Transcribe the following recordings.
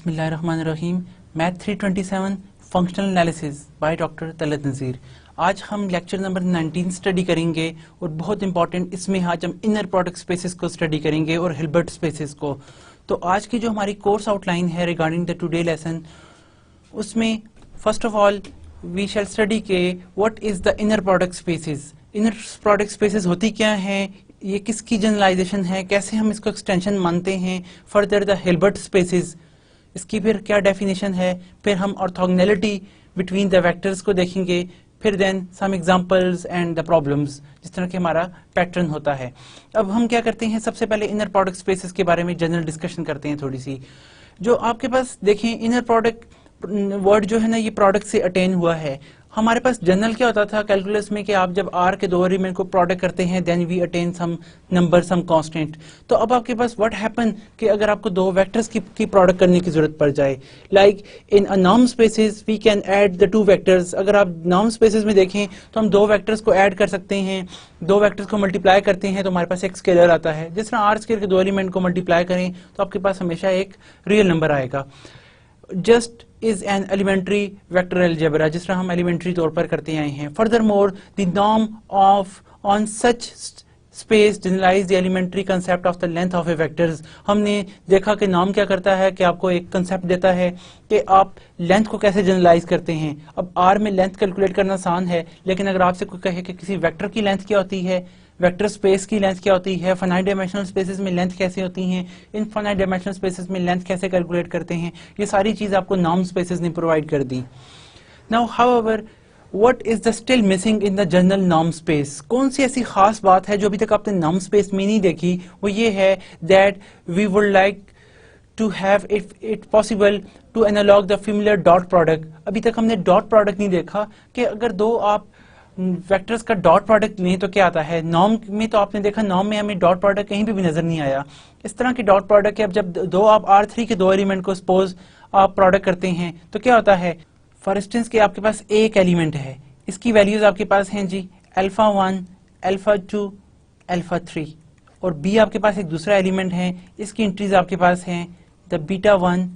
बिस्मिल्लाहिर्रहमानिर्रहीम। Math 327 functional analysis by doctor Talat Nazir. आज हम लेक्चर नंबर 19 स्टडी करेंगे और बहुत इंपॉर्टेंट इसमें आज हम इनर प्रोडक्ट स्पेसेस को स्टडी करेंगे और हिल्बर्ट स्पेसेस को। तो आज की जो हमारी कोर्स आउटलाइन है रिगार्डिंग द टुडे लेसन, उसमें first of all we shall study के what is the inner product spaces. Inner product spaces होती क्या है, ये किसकी जनरलाइजेशन है, कैसे हम इसको एक्सटेंशन मानते हैं। फर्दर द हिल्बर्ट स्पेसेस, इसकी फिर क्या डेफिनेशन है। फिर हम ऑर्थोगोनैलिटी बिटवीन द वेक्टर्स को देखेंगे। फिर then some examples and the problems, जिस तरह के हमारा पैटर्न होता है। अब हम क्या करते हैं, सबसे पहले इनर प्रोडक्ट स्पेसेस के बारे में जनरल डिस्कशन करते हैं थोड़ी सी। जो आपके पास देखें, इनर प्रोडक्ट वर्ड जो है ना, ये प्रोडक्ट से अटेन हुआ है। हमारे पास जनरल क्या होता था कैलकुलस में कि आप जब आर के दो एलिमेंट को प्रोडक्ट करते हैं then we attain some number, some constant. तो अब आपके पास व्हाट हैपन कि अगर आपको दो वेक्टर्स की प्रोडक्ट करने की जरूरत पड़ जाए, like in a norm spaces we can add the two vectors. अगर आप नॉर्म स्पेसेस में देखें तो हम दो वेक्टर्स को ऐड कर सकते हैं, दो वेक्टर्स को मल्टीप्लाई करते हैं तो हमारे पास एक स्केलर आता है। जिस तरह आर स्केयर के दो एलिमेंट को मल्टीप्लाई करें तो आपके पास हमेशा एक रियल नंबर आएगा। Just is an elementary vector algebra, जिस तरह हम एलिमेंट्री तौर पर करते आए हैं। Furthermore the norm of on such space generalize the elementary concept of the length of a vectors. हमने देखा कि नॉर्म क्या करता है कि आपको एक कंसेप्ट देता है कि आप लेंथ को कैसे जनरलाइज करते हैं। अब आर में लेंथ कैलकुलेट करना आसान है, लेकिन अगर आपसे कोई कहे कि किसी वेक्टर की लेंथ क्या होती है, वेक्टर स्पेस की लेंथ क्या होती है, फाइनाइट डायमेंशनल स्पेसेस में लेंथ कैसे होती हैं, इनफाइनाइट डायमेंशनल स्पेसेस में लेंथ कैसे कैलकुलेट करते हैं, ये सारी चीज आपको नॉर्म स्पेसेस ने प्रोवाइड कर दी। Now however what is the still missing in the general norm space. कौन सी ऐसी खास बात है जो अभी तक आपने नॉर्म स्पेस में नहीं देखी, वो ये है that we would like to have it possible to analog the familiar dot product। अभी तक हमने डॉट प्रोडक्ट नहीं देखा कि अगर दो आप वेक्टर्स का डॉट प्रोडक्ट लें तो क्या आता है। नॉर्म में तो आपने देखा, नॉर्म में हमें डॉट प्रोडक्ट कहीं भी नजर नहीं आया। इस तरह की डॉट प्रोडक्ट है, अब जब दो आप R3 के दो एलिमेंट को सपोज आप प्रोडक्ट करते हैं तो क्या होता है। फॉर इंस्टेंस कि आपके पास एक एलिमेंट है, इसकी वैल्यूज आपके पास हैं जी α1, α2, α3, और B आपके पास एक दूसरा एलिमेंट है, इसकी एंट्रीज आपके पास हैं द β1,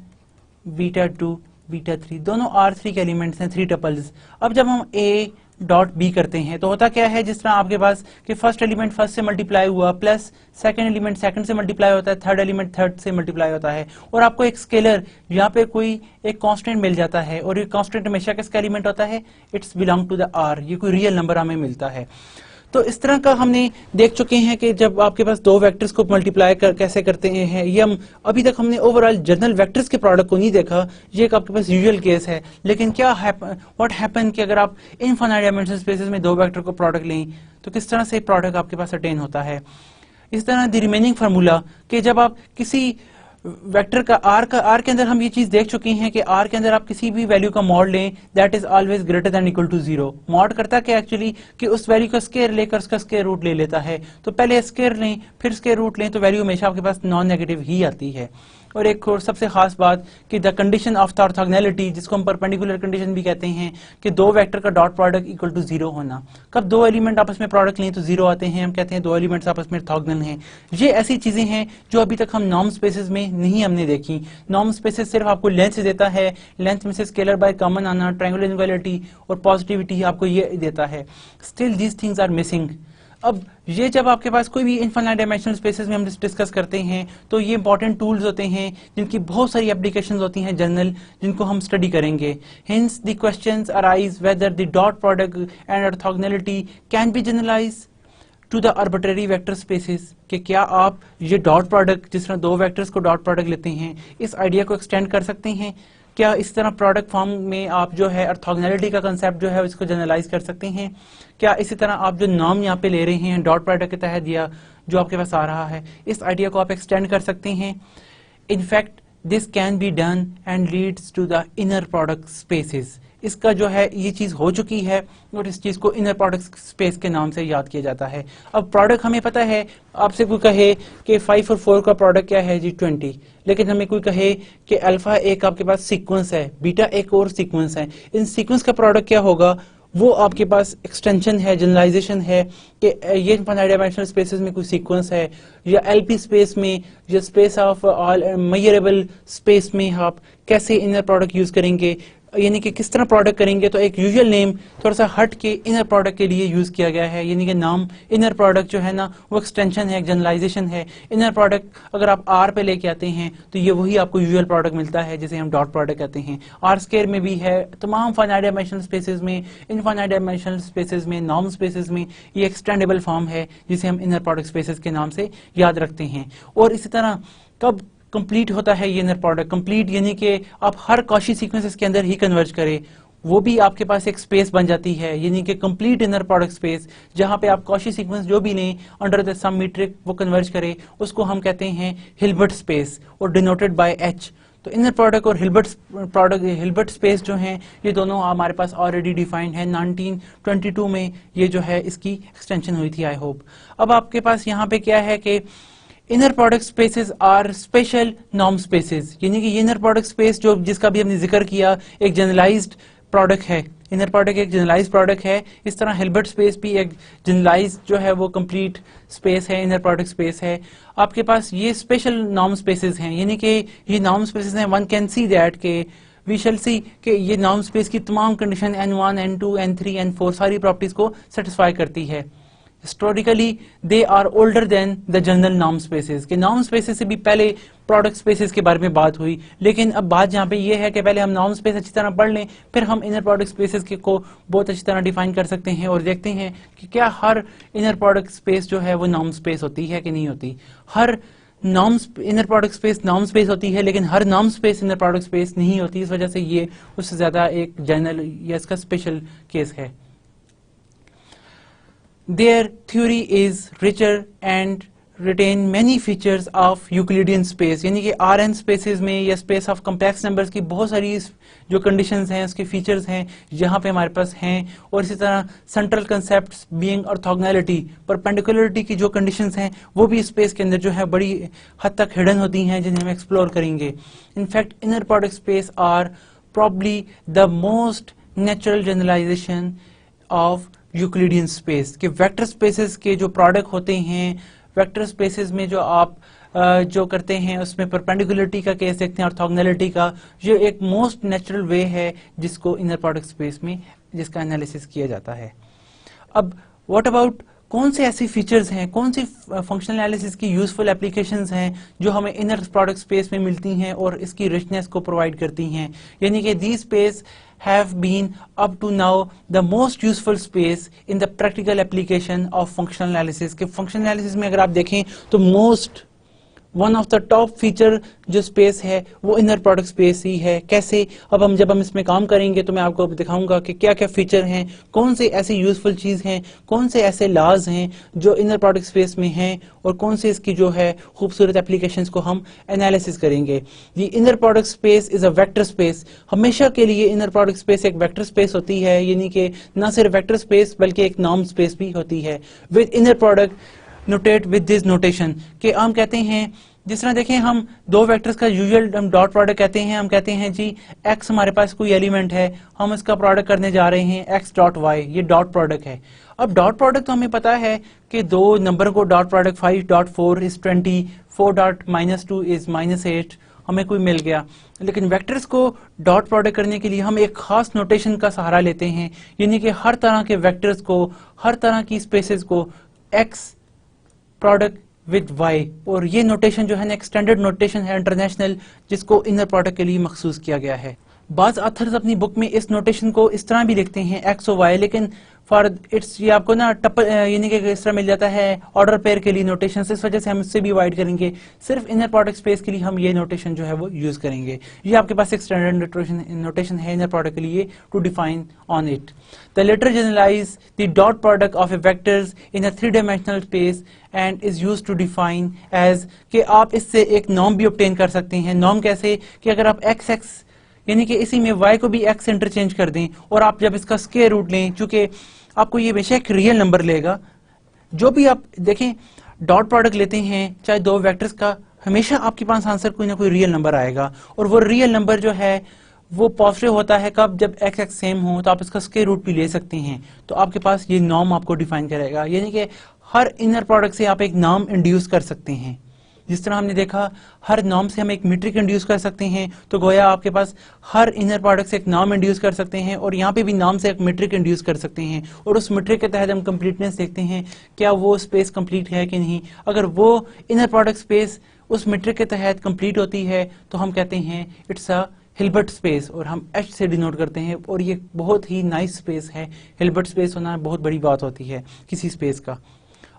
β2, β3, दोनों R3 के एलिमेंट्स हैं, 3 टपल्स। अब जब हम A डॉट बी करते हैं तो होता क्या है, जिस तरह आपके पास कि फर्स्ट एलिमेंट फर्स्ट से मल्टीप्लाई हुआ, प्लस सेकंड एलिमेंट सेकंड से मल्टीप्लाई होता है, थर्ड एलिमेंट थर्ड से मल्टीप्लाई होता है, और आपको एक स्केलर यहाँ पे कोई एक कांस्टेंट मिल जाता है, और ये कांस्टेंट हमेशा किसका एलिमेंट होता है, it's belong to the R, ये कोई रियल नंबर हमें मिलता है। तो इस तरह का हमने देख चुके हैं कि जब आपके पास दो वेक्टर्स को मल्टीप्लाई कैसे करते हैं, ये हम अभी तक हमने ओवरऑल जनरल वेक्टर्स के प्रोडक्ट को नहीं देखा, ये एक आपके पास यूजुअल केस है। लेकिन क्या व्हाट हैपन कि अगर आप इनफाइनाइट डायमेंशनल स्पेसेस में दो वेक्टर को प्रोडक्ट लें तो किस तरह से प्रोडक्ट आपके पास अटेन होता है। इस तरह द रिमेनिंग फार्मूला कि जब आप किसी वेक्टर का आर के अंदर हम ये चीज देख चुके हैं कि आर के अंदर आप किसी भी वैल्यू का मॉड लें that is always greater than equal to 0। Mod करता क्या एक्चुअली कि उस वैल्यू का स्क्वायर लेकर उसका स्क्वायर रूट ले लेता है। तो पहले स्क्वायर लें फिर स्क्वायर रूट लें तो वैल्यू हमेशा आपके पास नॉन नेगेटिव ही आती है। और एक और सबसे खास बात कि the condition of the orthogonality, जिसको हम परपेंडिकुलर कंडीशन भी कहते हैं, कि दो वेक्टर का डॉट प्रोडक्ट इक्वल टू 0 होना। कब दो एलिमेंट आपस में प्रोडक्ट लें तो 0 आते हैं, हम कहते हैं दो एलिमेंट्स आपस में ऑर्थोगोनल हैं। ये ऐसी चीजें हैं जो अभी तक हम नॉर्म स्पेसेस में नहीं हमने देखी। नॉर्म स्पेसेस सिर्फ आपको लेंथ देता है, लेंथ में से स्केलर बाय कॉमन आना, ट्रायंगुलर इनइक्वालिटी और पॉजिटिविटी आपको ये देता है। Still these things are missing. अब ये जब आपके पास कोई भी इनफाइनाइट डायमेंशनल स्पेसेस में हम डिस्कस करते हैं तो ये इंपॉर्टेंट टूल्स होते हैं जिनकी बहुत सारी एप्लीकेशंस होती हैं जनरल, जिनको हम स्टडी करेंगे। Hence the questions arise whether the dot product and orthogonality can be generalized to the arbitrary vector spaces, कि क्या आप ये डॉट प्रोडक्ट, जिस तरह दो वेक्टर्स को डॉट प्रोडक्ट लेते हैं, इस आइडिया को एक्सटेंड कर सकते हैं। क्या इस तरह प्रोडक्ट फॉर्म में आप जो है ऑर्थोगोनैलिटी का कंसेप्ट जो है इसको जनरलाइज कर सकते हैं। क्या इसी तरह आप जो नॉर्म यहाँ पे ले रहे हैं डॉट प्रोडक्ट के तहत या जो आपके पास आ रहा है, इस आइडिया को आप एक्सटेंड कर सकते हैं। In fact this can be done and leads to the inner product spaces. इसका जो है ये चीज हो चुकी है और इस चीज को इनर प्रोडक्ट स्पेस के नाम से याद किया जाता है। अब प्रोडक्ट हमें पता है, आपसे कोई कहे कि 5 और 4 का प्रोडक्ट क्या है जी 20, लेकिन हमें कोई कहे कि अल्फा एक आपके पास सीक्वेंस है, बीटा एक और सीक्वेंस है, इन सीक्वेंस का प्रोडक्ट क्या होगा, वो आपके पास एक्सटेंशन है, जनरलाइजेशन है कि ये इनफाइनाइट डायमेंशनल स्पेसेस में कोई सीक्वेंस है, या एलपी स्पेस में, या space of all measurable space में आप कैसे इनर प्रोडक्ट यूज करेंगे, यानी कि किस तरह प्रोडक्ट करेंगे। तो एक यूजुअल नेम थोड़ा सा हट के इनर प्रोडक्ट के लिए यूज किया गया है, यानी कि नाम इनर प्रोडक्ट जो है ना वो एक्सटेंशन है, जनरलाइजेशन है। इनर प्रोडक्ट अगर आप आर पे लेके आते हैं तो ये वही आपको यूजुअल प्रोडक्ट मिलता है जिसे हम डॉट प्रोडक्ट कहते हैं। आर स्क्वायर में भी है, तमाम फाइनाइट डायमेंशनल स्पेसेस में, इनफाइनाइट डायमेंशनल स्पेसेस में, नॉर्म स्पेसेस में ये एक्सटेंडेबल फॉर्म है जिसे हम इनर प्रोडक्ट स्पेसेस के नाम से याद रखते हैं। और इसी तरह कब कंप्लीट होता है ये इनर प्रोडक्ट, कंप्लीट यानी कि आप हर कॉची सीक्वेंस इसके अंदर ही कन्वर्ज करें, वो भी आपके पास एक स्पेस बन जाती है, यानी कि कंप्लीट इनर प्रोडक्ट स्पेस, जहां पे आप कॉची सीक्वेंस जो भी लें अंडर द सम मीट्रिक वो कन्वर्ज करें, उसको हम कहते हैं हिल्बर्ट स्पेस और डिनोटेड बाय एच। तो इनर प्रोडक्ट और हिल्बर्ट स्पेस जो हैं ये दोनों हमारे पास ऑलरेडी डिफाइंड है, 1922 में ये जो है इसकी एक्सटेंशन हुई थी, आई होप। अब आपके पास यहाँ पे क्या है कि inner product spaces are special norm spaces, यानी कि ये इनर प्रोडक्ट स्पेस जो जिसका भी हमने जिक्र किया एक जनरलाइज्ड प्रोडक्ट है। इनर प्रोडक्ट एक जनरलाइज्ड प्रोडक्ट है, इस तरह हिल्बर्ट स्पेस भी एक जनरलाइज्ड जो है वो कंप्लीट स्पेस है, इनर प्रोडक्ट स्पेस है। आपके पास ये स्पेशल नॉर्म स्पेसेस हैं, यानी कि ये नॉर्म स्पेसेस हैं, वन कैन सी दैट के वी शैल सी कि ये नॉर्म स्पेस की तमाम condition N1, N2, N3, N4 सारी प्रॉपर्टीज को सेटिस्फाई करती है। Historically they are older than the general norm spaces, के नॉर्म स्पेसेस से भी पहले प्रोडक्ट स्पेसेस के बारे में बात हुई, लेकिन अब बात यहाँ पे ये है कि पहले हम नॉर्म स्पेस अच्छी तरह पढ़ लें, फिर हम इनर प्रोडक्ट स्पेसेस को बहुत अच्छी तरह डिफाइन कर सकते हैं और देखते हैं कि क्या हर इनर प्रोडक्ट स्पेस जो है वो नॉर्म स्पेस होती है कि नहीं होती। हर norm inner product space norm space होती है, लेकिन हर norm space inner product space नहीं होती, इस वजह से ये उससे ज्यादा एक जनरल या इसका स्पेशल केस है। Their theory is richer and retain many features of Euclidean space, यानी कि Rn स्पेसेस में या स्पेस ऑफ कॉम्प्लेक्स नंबर्स की बहुत सारी जो कंडीशंस हैं उसके फीचर्स हैं यहाँ पे हमारे पास हैं। और इसी तरह central concepts being orthogonality, perpendicularity की जो कंडीशंस हैं वो भी स्पेस के अंदर जो है बड़ी हद तक हिडन होती हैं, जिन्हें हम एक्सप्लोर करेंगे। In fact inner product space are probably the most natural generalization of Euclidean space, के वेक्टर स्पेसेस के जो प्रोडक्ट होते हैं, वेक्टर स्पेसेस में जो आप जो करते हैं उसमें परपेंडिकुलरिटी का केस देखते हैं, ऑर्थोगोनैलिटी का, जो एक मोस्ट नेचुरल वे है जिसको इनर प्रोडक्ट स्पेस में जिसका एनालिसिस किया जाता है। अब व्हाट अबाउट कौन से ऐसी फीचर्स हैं, कौन सी फंक्शनल एनालिसिस की यूजफुल एप्लीकेशंस हैं जो हमें इनर प्रोडक्ट स्पेस में मिलती हैं और इसकी रिचनेस को प्रोवाइड करती हैं, यानी कि the space have been up to now the most useful space in the practical application of functional analysis। के functional analysis में अगर आप देखें तो most one of the top feature जो स्पेस है वो इनर प्रोडक्ट स्पेस ही है। कैसे? अब जब हम इसमें काम करेंगे तो मैं आपको दिखाऊंगा कि क्या क्या फीचर हैं, कौन से ऐसी यूजफुल चीज हैं, कौन से ऐसे लॉज हैं जो इनर प्रोडक्ट स्पेस में हैं और कौन से इसकी जो है खूबसूरत एप्लीकेशंस को हम एनालिसिस करेंगे। The inner product space is a vector space, हमेशा के लिए इनर प्रोडक्ट स्पेस एक वेक्टर स्पेस होती है, यानी कि न सिर्फ वेक्टर स्पेस बल्कि एक नॉर्म स्पेस भी होती है। With inner product notate with this notation कि हम कहते हैं, जिस तरह देखें हम दो वेक्टर्स का यूजुअल हम डॉट प्रोडक्ट कहते हैं, हम कहते हैं जी x हमारे पास कोई एलिमेंट है, हम इसका प्रोडक्ट करने जा रहे हैं x डॉट y, ये डॉट प्रोडक्ट है। अब डॉट प्रोडक्ट तो हमें पता है कि दो number co dot product 5.4 is 20, 4.-2 is -8 हमें कोई मिल गया। लेकिन वेक्टर्स को डॉट प्रोडक्ट करने के लिए हम एक खास नोटेशन का सहारा लेते हैं, यानी कि हर तरह के वेक्टर्स को, हर तरह की स्पेसेस को x प्रोडक्ट विद y, और ये नोटेशन जो है ना एक्सटेंडेड नोटेशन है इंटरनेशनल, जिसको इनर प्रोडक्ट के लिए मखसूस किया गया है। बाज ऑथर्स अपनी बुक में इस नोटेशन को इस तरह भी लिखते हैं x और y, लेकिन फॉर इट्स ये आपको ना टपल यानी कि इस तरह मिल जाता है ऑर्डर पेयर के लिए नोटेशन, इस वजह से हम इससे भी अवॉइड करेंगे। सिर्फ इनर प्रोडक्ट स्पेस के लिए हम ये नोटेशन जो है वो यूज करेंगे। ये आपके पास एक स्टैंडर्ड नोटेशन है इनर प्रोडक्ट के लिए to define on it. The latter generalize the dot product of a vectors in a 3-dimensional space and is use to define as, कि आप इससे एक नॉर्म भी ऑब्टेन कर सकते हैं। नॉर्म कैसे? कि अगर आप x यानी कि इसी में y को भी x इंटरचेंज कर दें और आप जब इसका स्क्वायर रूट लें, चूंकि आपको ये हमेशा एक रियल नंबर लेगा। जो भी आप देखें डॉट प्रोडक्ट लेते हैं चाहे दो वेक्टर्स का, हमेशा आपके पास आंसर कोई ना कोई रियल नंबर आएगा, और वो रियल नंबर जो है वो पॉजिटिव होता है कब, जब x x सेम हो, तो आप इसका स्क्वायर रूट भी ले सकते हैं। तो आपके पास ये नॉर्म आपको डिफाइन करेगा, यानी कि हर इनर प्रोडक्ट से आप एक नॉर्म इंड्यूस कर सकते हैं। जिस तरह हमने देखा हर नॉर्म से हम एक मीट्रिक इंड्यूस कर सकते हैं, तो गोया आपके पास हर इनर प्रोडक्ट से एक नॉर्म इंड्यूस कर सकते हैं, और यहाँ पे भी नॉर्म से एक मीट्रिक इंड्यूस कर सकते हैं, और उस मीट्रिक के तहत हम कंप्लीटनेस देखते हैं क्या वो स्पेस कंप्लीट है कि नहीं। अगर वो इनर प्रोडक्ट स्पेस उस मीट्रिक के तहत कंप्लीट होती है तो हम कहते हैं इट्स अ हिल्बर्ट स्पेस, और हम H से डिनोट करते हैं, और ये बहुत ही नाइस स्पेस है। हिल्बर्ट स्पेस होना बहुत बड़ी बात होती है किसी स्पेस का।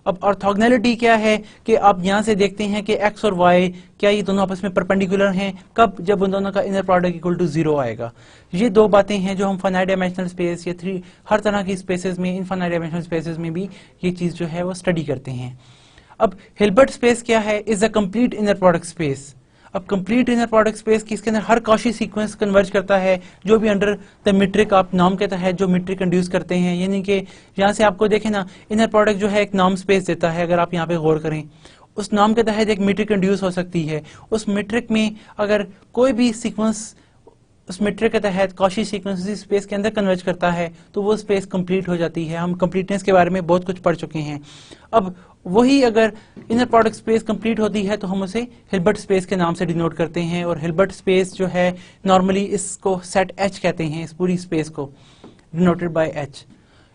अब ऑर्थोगोनैलिटी क्या है कि आप यहाँ से देखते हैं कि x और y क्या ये दोनों आपस में परपेंडिकुलर हैं, कब, जब उन दोनों का इनर प्रोडक्ट इक्वल टू 0 आएगा। ये दो बातें हैं जो हम फाइनाइट डायमेंशनल स्पेस या हर तरह की स्पेसेस में, इनफाइनाइट डायमेंशनल स्पेसेस में भी ये चीज़ जो है वो स्टडी करते हैं। अब हिल्बर्ट स्पेस क्या है, is a complete inner product space. अब कंप्लीट इनर प्रोडक्ट स्पेस की इसके अंदर हर कॉची सीक्वेंस कन्वर्ज करता है जो भी अंडर द मीट्रिक आप नॉर्म के तहत जो मीट्रिक इंड्यूस करते हैं, यानी कि यहाँ से आपको देखें ना इनर प्रोडक्ट जो है एक नॉर्म स्पेस देता है। अगर आप यहाँ पे गौर करें उस नॉर्म के तहत एक मीट्रिक इंड्यूस हो सकती है, उस मीट्रिक में अगर कोई भी सीक्वेंस उस मीट्रिक के तहत कॉची सीक्वेंस उसी स्पेस के अंदर कन्वर्ज करता है तो वो स्पेस कंप्लीट हो जाती है। हम कंप्लीटनेस के बारे में बहुत कुछ पढ़ चुके हैं। अब वही अगर इनर प्रोडक्ट स्पेस कंप्लीट होती है तो हम उसे हिल्बर्ट स्पेस के नाम से डिनोट करते हैं, और हिल्बर्ट स्पेस जो है नॉर्मली इसको सेट H कहते हैं, इस पूरी स्पेस को denoted by H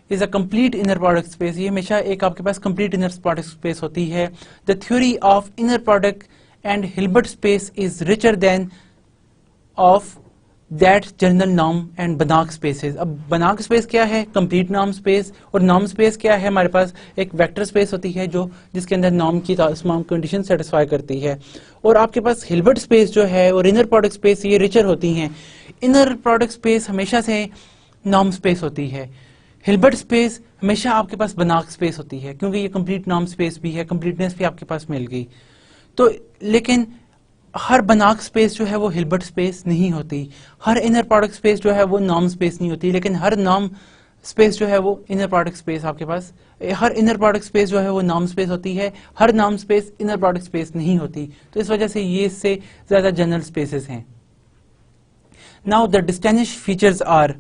is a complete inner product space. ये हमेशा एक आपके पास कंप्लीट इनर प्रोडक्ट स्पेस होती है। The theory of inner product and Hilbert space is richer than of that general norm and Banach spaces. अब Banach space क्या है, कंप्लीट नॉर्म स्पेस, और नॉर्म स्पेस क्या है, हमारे पास एक वेक्टर स्पेस होती है जो जिसके अंदर नॉर्म की तमाम कंडीशन सेटिस्फाई करती है। और आपके पास हिल्बर्ट स्पेस जो है और इनर प्रोडक्ट स्पेस ये रिचर होती हैं। इनर प्रोडक्ट स्पेस हमेशा से नॉर्म स्पेस होती है, हिल्बर्ट स्पेस हमेशा आपके पास बनाक स्पेस होती है, क्योंकि ये कंप्लीट नॉर्म स्पेस भी है, कंप्लीटनेस भी आपके पास मिल गई। तो लेकिन हर बनाक स्पेस जो है वो हिल्बर्ट स्पेस नहीं होती, हर इनर प्रोडक्ट स्पेस जो है वो नॉर्म स्पेस नहीं होती, लेकिन हर नॉर्म स्पेस जो है वो इनर प्रोडक्ट स्पेस आपके पास, हर इनर प्रोडक्ट स्पेस जो है वो नॉर्म स्पेस होती है, हर norm space inner product space नहीं होती। तो इस वजह से ये इससे ज्यादा जनरल स्पेसेस हैं। Now the distinguish features are,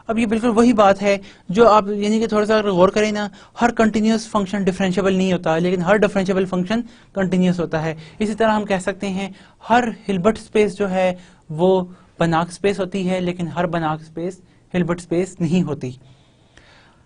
अब ये बिल्कुल वही बात है जो आप यानी कि थोड़ा सा अगर गौर करें ना, हर कंटिन्यूस फंक्शन डिफरेंशिएबल नहीं होता, लेकिन हर डिफरेंशिएबल फंक्शन कंटिन्यूस होता है। इसी तरह हम कह सकते हैं हर हिल्बर्ट स्पेस जो है वो बनाक स्पेस होती है, लेकिन हर बनाक स्पेस हिल्बर्ट स्पेस नहीं होती।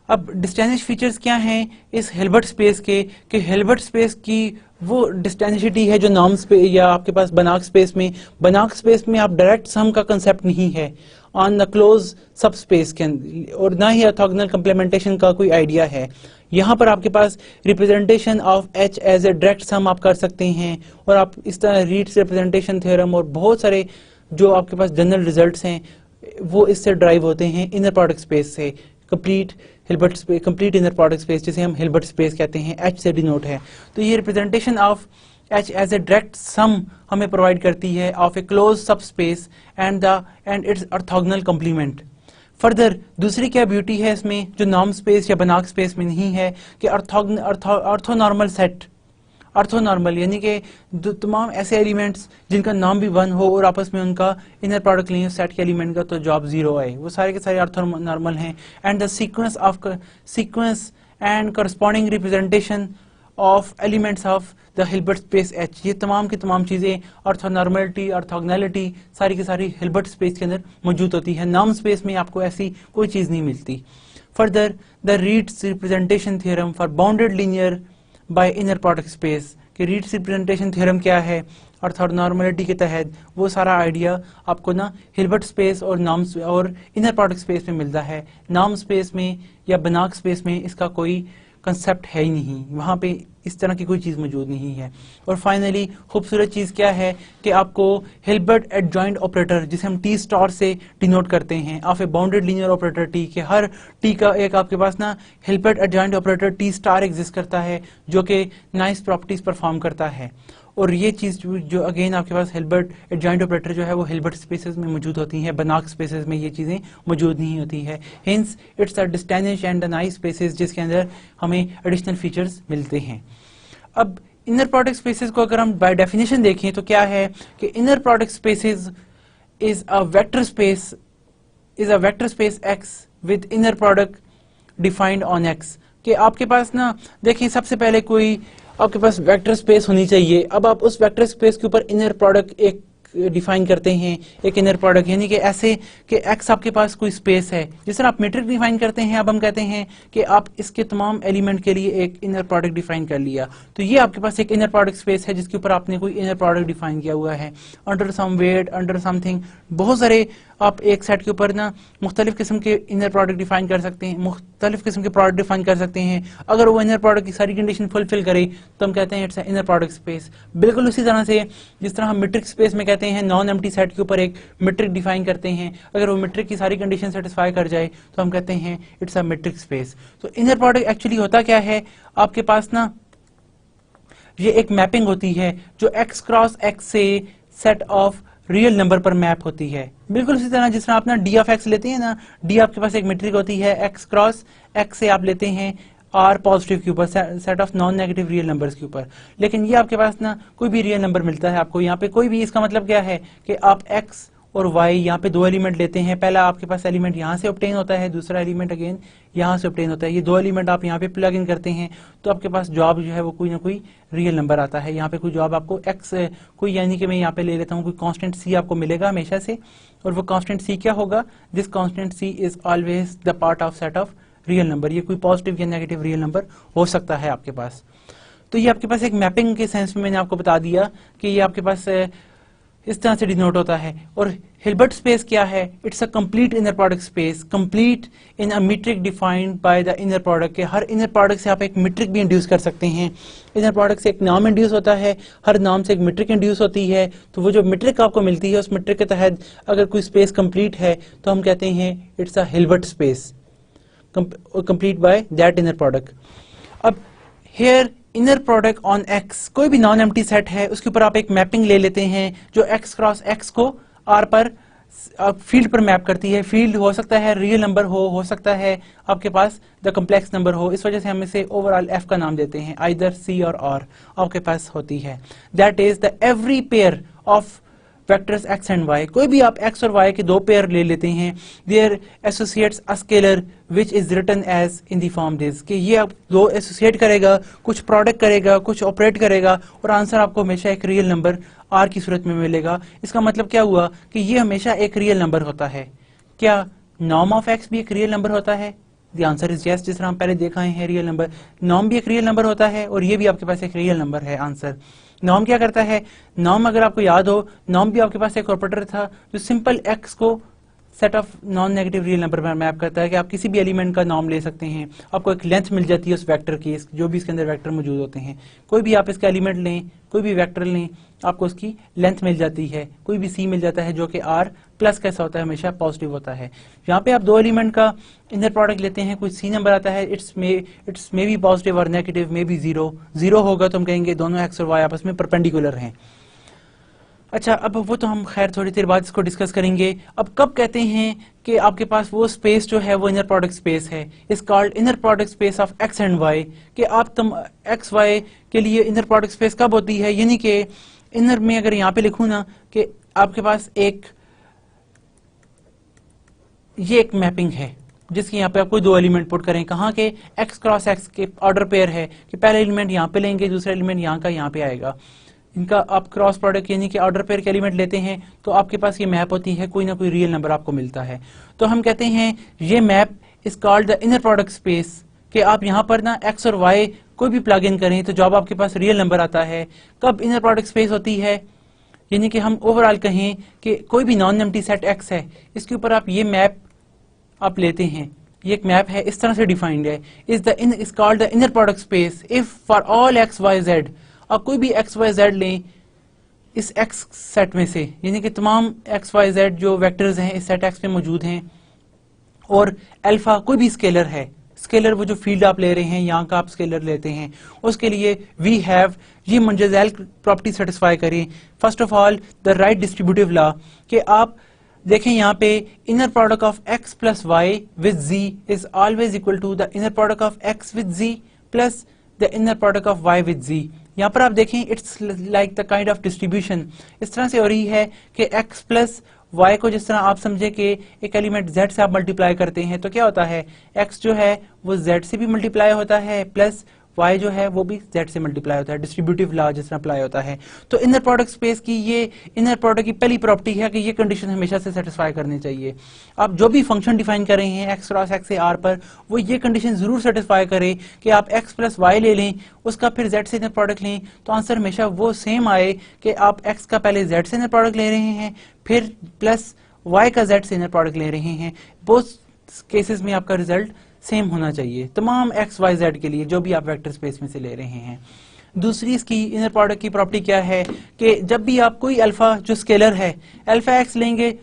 अब डिस्टिंग्विश फीचर्स क्या हैं इस हिल्बर्ट स्पेस के, कि हिल्बर्ट स्पेस की वो डिस्टिंग्विशिटी है जो नॉर्म स्पेस या आपके पास बनाक स्पेस में आप डायरेक्ट सम का कंसेप्ट नहीं है ऑन द क्लोज सब स्पेस के, और ना ही ऑर्थोगोनल कंप्लीमेंटेशन का कोई आइडिया है। यहाँ पर आपके पास representation of H as a direct sum आप कर सकते हैं, और आप इस तरह रीड्स रिप्रेजेंटेशन थ्योरम और बहुत सारे जो आपके पास जनरल रिजल्ट्स हैं वो इससे ड्राइव होते हैं इनर प्रोडक्ट स्पेस से। कंप्लीट इनर प्रोडक्ट स्पेस जिसे हम हिल्बर्ट स्पेस कहते हैं, H से डिनोट है। तो ये representation of H as a direct sum हमें प्रोवाइड करती है of a close subspace and its orthogonal complement. Further दूसरी क्या ब्यूटी है इसमें जो नॉर्म स्पेस या बनाक स्पेस में नहीं है, कि ऑर्थोनॉर्मल सेट, ऑर्थोनॉर्मल यानी कि तमाम ऐसे एलिमेंट्स जिनका नाम भी 1 हो और आपस में उनका इनर प्रोडक्ट लें सेट के एलिमेंट का तो जॉब 0 आए, वो सारे के सारे ऑर्थोनॉर्मल हैं। And the sequence and corresponding representation of elements of the Hilbert space H, ये तमाम की तमाम चीज़ें ऑर्थोनॉर्मलिटी ऑर्थोगोनैलिटी सारी की सारी हिल्बर्ट स्पेस के अंदर मौजूद होती है। नॉर्म स्पेस में आपको ऐसी कोई चीज़ नहीं मिलती। Further the reads representation theorem for bounded linear bye inner product space, कि रीड्स रिप्रेजेंटेशन थ्योरम क्या है ऑर्थोनॉर्मलिटी के तहत, वो सारा आइडिया आपको ना हिल्बर्ट स्पेस और और इनर प्रोडक्ट स्पेस में मिलता है। नॉर्म स्पेस में या बनाक स्पेस में इसका कोई कंसेप्ट है ही नहीं, वहाँ पे इस तरह की कोई चीज़ मौजूद नहीं है। और फाइनली खूबसूरत चीज़ क्या है कि आपको हिल्बर्ट एडजॉइंट ऑपरेटर जिसे हम टी स्टार से डिनोट करते हैं of a bounded linear operator T, के हर टी का एक आपके पास ना Hilbert adjoint operator T star exist करता है जो कि नाइस प्रॉपर्टीज परफॉर्म करता है। और ये चीज़ जो अगेन आपके पास हिल्बर्ट एडजॉइंट ऑपरेटर जो है वो हिल्बर्ट स्पेसेस में मौजूद होती हैं, बनाक स्पेसेस में ये चीज़ें मौजूद नहीं होती है। Hints it's a distinguish and the nice spaces जिसके अंदर हमें एडिशनल फीचर्स मिलते हैं। अब इनर प्रोडक्ट स्पेसेस को अगर हम बाय डेफिनेशन देखें तो क्या है कि inner product spaces is a vector space X with inner product defined on X। कि आपके पास ना देखिए सबसे पहले कोई आपके पास वेक्टर स्पेस होनी चाहिए। अब आप उस वेक्टर स्पेस के ऊपर इनर प्रोडक्ट एक डिफाइन करते हैं, एक इनर प्रोडक्ट, यानी कि ऐसे कि एक्स आपके पास कोई स्पेस है जिस तरह आप मैट्रिक्स डिफाइन करते हैं। अब हम कहते हैं कि आप इसके तमाम एलिमेंट के लिए एक इनर प्रोडक्ट डिफाइन कर लिया, तो ये आपके पास एक इनर प्रोडक्ट स्पेस है जिसके ऊपर आपने कोई इनर प्रोडक्ट डिफाइन किया हुआ है under some weight, under something, बहुत सारे आप एक सेट के ऊपर ना मुख्तलिफ किस्म के इनर प्रोडक्ट डिफाइन कर सकते हैं, मुख्तलिफ किस्म के प्रोडक्ट डिफाइन कर सकते हैं। अगर वो इनर प्रोडक्ट की सारी कंडीशन फुलफिल करे तो हम कहते हैं इट्स इनर प्रोडक्ट स्पेस। बिल्कुल उसी तरह से जिस तरह हम मैट्रिक स्पेस में कहते हैं नॉन एम्प्टी सेट के ऊपर एक मैट्रिक डिफाइन करते हैं, अगर वो मैट्रिक की सारी कंडीशन सेटिस्फाई कर जाए तो हम कहते हैं इट्स अ मैट्रिक स्पेस। तो इनर प्रोडक्ट एक्चुअली होता क्या है, आपके पास ना ये एक मैपिंग होती है जो एक्स क्रॉस एक्स से सेट ऑफ रियल नंबर पर मैप होती है। बिल्कुल उसी तरह जिस तरह आप ना डी ऑफ एक्स लेते हैं ना, डी आपके पास एक मैट्रिक होती है, एक्स क्रॉस एक्स से आप लेते हैं आर पॉजिटिव के ऊपर, set of non negative real numbers के ऊपर। लेकिन ये आपके पास ना कोई भी रियल नंबर मिलता है आपको यहाँ पे कोई भी, इसका मतलब क्या है कि आप एक्स और वाई यहाँ पे दो एलिमेंट लेते हैं। पहला आपके पास एलिमेंट यहाँ से ऑब्टेन होता है, दूसरा एलिमेंट अगेन यहाँ से ऑब्टेन होता है। ये दो एलिमेंट आप यहाँ पे प्लग इन करते हैं तो आपके पास जवाब जो है वो कोई ना कोई रियल नंबर आता है। यहाँ पे कोई जवाब आपको एक्स कोई, यानी कि मैं यहाँ पे ले लेता हूँ कोई कांस्टेंट सी आपको मिलेगा हमेशा से, और वो कांस्टेंट सी क्या होगा, this constant C is always the part of set of real number. ये कोई पॉजिटिव या नेगेटिव रियल नंबर हो सकता है आपके पास। तो ये आपके पास एक मैपिंग के सेंस में मैंने आपको बता दिया कि ये आपके पास इस तरह से डिनोट होता है। और हिल्बर्ट स्पेस क्या है, it's a complete inner product space, complete in a metric defined by the inner product. के हर इनर प्रोडक्ट से आप एक मीट्रिक भी इंड्यूस कर सकते हैं। इनर प्रोडक्ट से एक नाम इंड्यूस होता है, हर नाम से एक मीट्रिक इंड्यूस होती है। तो वो जो मीट्रिक आपको मिलती है उस मीट्रिक के तहत अगर कोई स्पेस कंप्लीट है तो हम कहते हैं it's a Hilbert space complete by that inner product. अब here inner product on X, कोई भी नॉन एम्प्टी सेट है उसके ऊपर आप एक मैपिंग ले लेते हैं जो एक्स क्रॉस एक्स को आर पर फील्ड पर मैप करती है। फील्ड हो सकता है रियल नंबर हो सकता है आपके पास द कम्प्लेक्स नंबर हो। इस वजह से हम इसे ओवरऑल एफ का नाम देते हैं, आइदर सी और आर आपके पास होती है। That is the every pair of vectors x and y। कोई भी आप x और y के दो पेयर ले लेते हैं, there associates a scalar which is written as in the form this, कि ये आप दो एसोसिएट करेगा, कुछ प्रोडक्ट करेगा, कुछ ऑपरेट करेगा और आंसर आपको हमेशा एक रियल नंबर r की सूरत में मिलेगा। इसका मतलब क्या हुआ कि ये हमेशा एक रियल नंबर होता है। क्या नॉर्म ऑफ x भी एक रियल नंबर होता है? The answer is yes. जिस तरह हम पहले देखा है रियल नंबर, नॉर्म भी एक रियल नंबर होता है और ये भी आपके पास एक रियल नंबर है। आंसर नॉर्म क्या करता है, नॉर्म अगर आपको याद हो, नॉर्म भी आपके पास एक ऑपरेटर था जो सिंपल एक्स को set of non negative real number पर मैप करता है कि आप किसी भी एलिमेंट का नॉर्म ले सकते हैं, आपको एक लेंथ मिल जाती है उस वेक्टर की, जो भी इसके अंदर वेक्टर मौजूद होते हैं। कोई भी आप इसका एलिमेंट लें, कोई भी वेक्टर लें, आपको उसकी लेंथ मिल जाती है। कोई भी सी मिल जाता है जो कि आर प्लस कैसा होता है, हमेशा पॉजिटिव होता है। यहाँ पे आप दो एलिमेंट का इनर प्रोडक्ट लेते हैं, कोई सी नंबर आता है, इट्स मे बी पॉजिटिव और नेगेटिव, मे बी जीरो होगा तो हम कहेंगे दोनों एक्स और वाई आपस में परपेंडिकुलर हैं। अच्छा, अब वो तो हम खैर थोड़ी देर बाद इसको डिस्कस करेंगे। अब कब कहते हैं कि आपके पास वो स्पेस जो है वो इनर प्रोडक्ट स्पेस है, is called inner product space of X and Y, कि आप एक्स वाई के लिए इनर प्रोडक्ट स्पेस कब होती है, यानी कि इनर में अगर यहाँ पे लिखूं ना कि आपके पास ये एक मैपिंग है जिसकी यहाँ पे आप कोई दो एलिमेंट पुट करें, कहाँ के एक्स क्रॉस एक्स के ऑर्डर पेयर है कि पहला एलिमेंट यहाँ पे लेंगे, दूसरा एलिमेंट यहाँ का यहाँ पे आएगा। इनका आप क्रॉस प्रोडक्ट यानी कि ऑर्डर पेयर के एलिमेंट लेते हैं तो आपके पास ये मैप होती है, कोई ना कोई रियल नंबर आपको मिलता है। तो हम कहते हैं ये map is called the inner product space, कि आप यहाँ पर ना एक्स और वाई कोई भी प्लग इन करें तो जब आपके पास रियल नंबर आता है। कब इनर प्रोडक्ट स्पेस होती है, यानी कि हम ओवरऑल कहें कि कोई भी नॉन एम्प्टी सेट एक्स है, इसके ऊपर आप ये मैप आप लेते हैं, ये एक मैप है, इस तरह से डिफाइंड है, is called the inner product space if for all X Y Z. आप कोई भी एक्स वाई जेड लें इस एक्स सेट में से, यानी कि तमाम एक्स वाई जेड जो वेक्टर्स हैं इस सेट एक्स में मौजूद हैं, और अल्फा कोई भी स्केलर है, स्केलर वो जो फील्ड आप ले रहे हैं यहाँ का आप स्केलर लेते हैं, उसके लिए वी हैव ये मंजज़ैल प्रॉपर्टी सेटिस्फाई करें। First of all the right distributive law, कि आप देखें यहाँ पे inner product of x plus Y with z is always equal to the inner product of x with z plus the inner product of y with z। यहाँ पर आप देखें it's like the kind of distribution इस तरह से हो रही है कि x प्लस y को जिस तरह आप समझे कि एक एलिमेंट z से आप मल्टीप्लाई करते हैं तो क्या होता है, x जो है वो z से भी मल्टीप्लाई होता है प्लस y जो है वो भी z से मल्टीप्लाई होता है, डिस्ट्रीब्यूटिव लॉ जिस तरह अप्लाई होता है। तो इनर प्रोडक्ट स्पेस की ये इनर प्रोडक्ट की पहली प्रॉपर्टी है कि ये कंडीशन हमेशा से सेटिस्फाई करनी चाहिए। आप जो भी फंक्शन डिफाइन कर रहे हैं x क्रॉस x से r पर, वो ये कंडीशन जरूर सेटिस्फाई करे कि आप x प्लस y ले लें, उसका फिर z से इनर प्रोडक्ट लें, तो आंसर हमेशा वो सेम आए कि आप x का पहले z से इनर प्रोडक्ट ले रहे हैं फिर प्लस y का z से इनर प्रोडक्ट ले रहे हैं। बोथ केसेस में आपका रिजल्ट सेम होना चाहिए तमाम x y z के लिए जो भी आप वेक्टर स्पेस में से ले रहे हैं। दूसरी इसकी इनर प्रोडक्ट की प्रॉपर्टी क्या है कि जब भी आप कोई अल्फा जो स्केलर है अल्फा x लेंगे,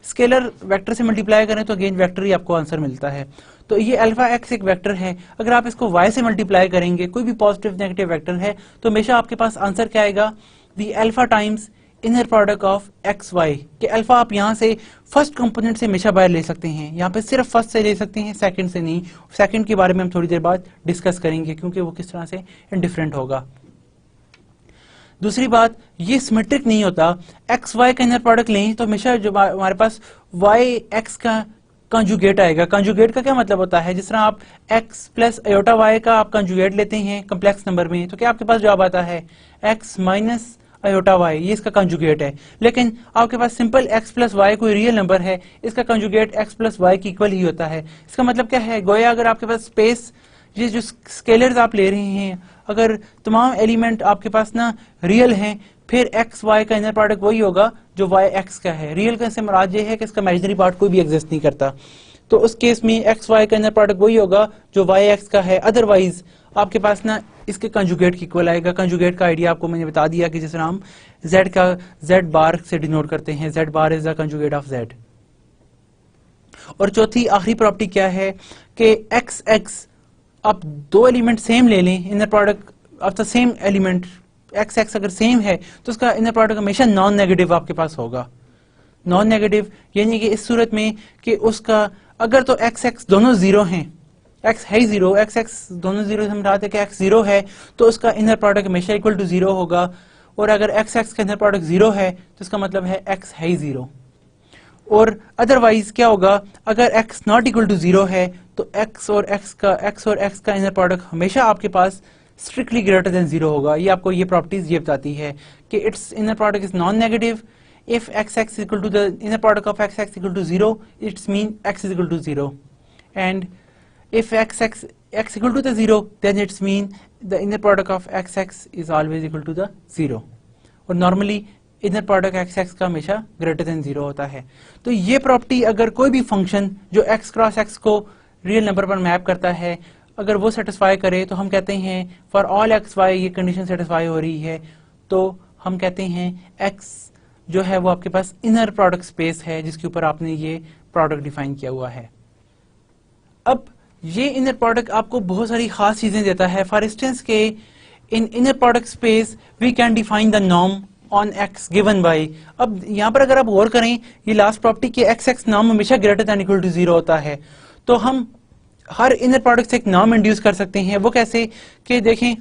स्केलर वेक्टर से मल्टीप्लाई करें तो अगेन वेक्टर ही आपको आंसर मिलता है। तो ये अल्फा x एक वेक्टर है, अगर आप इसको y से मल्टीप्लाई करेंगे, कोई भी पॉजिटिव नेगेटिव वेक्टर है, तो हमेशा आपके पास आंसर क्या आएगा, the alpha times inner product of x Y. कि अल्फा आप यहाँ से फर्स्ट कंपोनेंट से हमेशा बाहर ले सकते हैं, यहाँ पे सिर्फ फर्स्ट से ले सकते हैं, सेकंड से नहीं। सेकंड के बारे में हम थोड़ी देर बाद डिस्कस करेंगे क्योंकि वो किस तरह से इंडिफरेंट होगा। दूसरी बात, ये सिमेट्रिक नहीं होता। एक्स वाई का इनर प्रोडक्ट लें तो हमेशा जो हमारे पास वाई एक्स का कंजुगेट आएगा। कंजुगेट का क्या मतलब होता है, जिस तरह आप x प्लस अयोटा y का आप कंजुगेट लेते हैं कम्प्लेक्स नंबर में, तो क्या आपके पास जवाब आता है x माइनस अयोटा y, ये इसका कंजुगेट है। लेकिन आपके पास सिंपल x प्लस वाई कोई रियल नंबर है, इसका कंजुगेट x प्लस वाई की इक्वल ही होता है। इसका मतलब क्या है, गोया अगर आपके पास स्पेस, ये जो स्केलर्स आप ले रहे हैं, अगर तमाम एलिमेंट आपके पास ना रियल हैं, फिर एक्स वाई का इनर प्रोडक्ट वही होगा जो वाई एक्स का है। रियल का से मुराद ये है कि इसका इमेजिनरी पार्ट कोई भी एग्जिस्ट नहीं करता, तो उस केस में एक्स वाई का इनर प्रोडक्ट वही होगा जो वाई एक्स का है। अदरवाइज आपके पास ना इसके कंजुगेट की इक्वल आएगा। कंजुगेट का आइडिया आपको मैंने बता दिया कि जिस तरह हम z का z बार से डिनोट करते हैं, z bar is the conjugate of z। और चौथी आखिरी प्रॉपर्टी क्या है कि एक्स एक्स आप दो एलिमेंट सेम ले लें, inner product of the same element x x अगर सेम है तो उसका इनर प्रोडक्ट हमेशा नॉन नेगेटिव आपके पास होगा। नॉन नेगेटिव यानी कि इस सूरत में कि उसका अगर तो एक्स एक्स दोनों जीरो हैं, एक्स है जीरो, एक्स एक्स दोनों जीरो, हम रहा थे कि एक्स जीरो है तो उसका इनर प्रोडक्ट हमेशा इक्वल टू जीरो होगा। और अगर एक्स एक्स का इनर प्रोडक्ट जीरो है तो इसका मतलब है एक्स है जीरो। और अदरवाइज क्या होगा, अगर x not equal to zero है तो x और x का इनर प्रोडक्ट हमेशा आपके पास स्ट्रिक्टली ग्रेटर देन जीरो होगा। ये आपको ये प्रॉपर्टीज ये बताती है कि it's inner product is non negative if x equal to the inner product of x equal to zero, it's mean x is equal to zero, and if x equal to the zero then it's mean the inner product of x is always equal to the zero। और normally inner product x x का हमेशा greater than zero होता है। तो ये property अगर कोई भी फंक्शन जो एक्स क्रॉस एक्स को रियल नंबर पर मैप करता है अगर वो सेटिस्फाई करे तो हम कहते हैं फॉर ऑल एक्स वाई ये कंडीशन सेटिस्फाई हो रही है, तो हम कहते हैं एक्स जो है वो आपके पास इनर प्रोडक्ट स्पेस है जिसके ऊपर आपने ये प्रोडक्ट डिफाइन किया हुआ है। अब ये इनर प्रोडक्ट आपको बहुत सारी खास चीजें देता है। फॉर इंस्टेंस के in inner product space we can define the norm on X given by. अब यहाँ पर अगर आप गौर करें ये लास्ट प्रॉपर्टी के एक्स एक्स नॉर्म हमेशा greater than equal to zero होता है, तो हम हर इनर प्रोडक्ट से एक नॉर्म इंड्यूस कर सकते हैं। वो कैसे कि देखें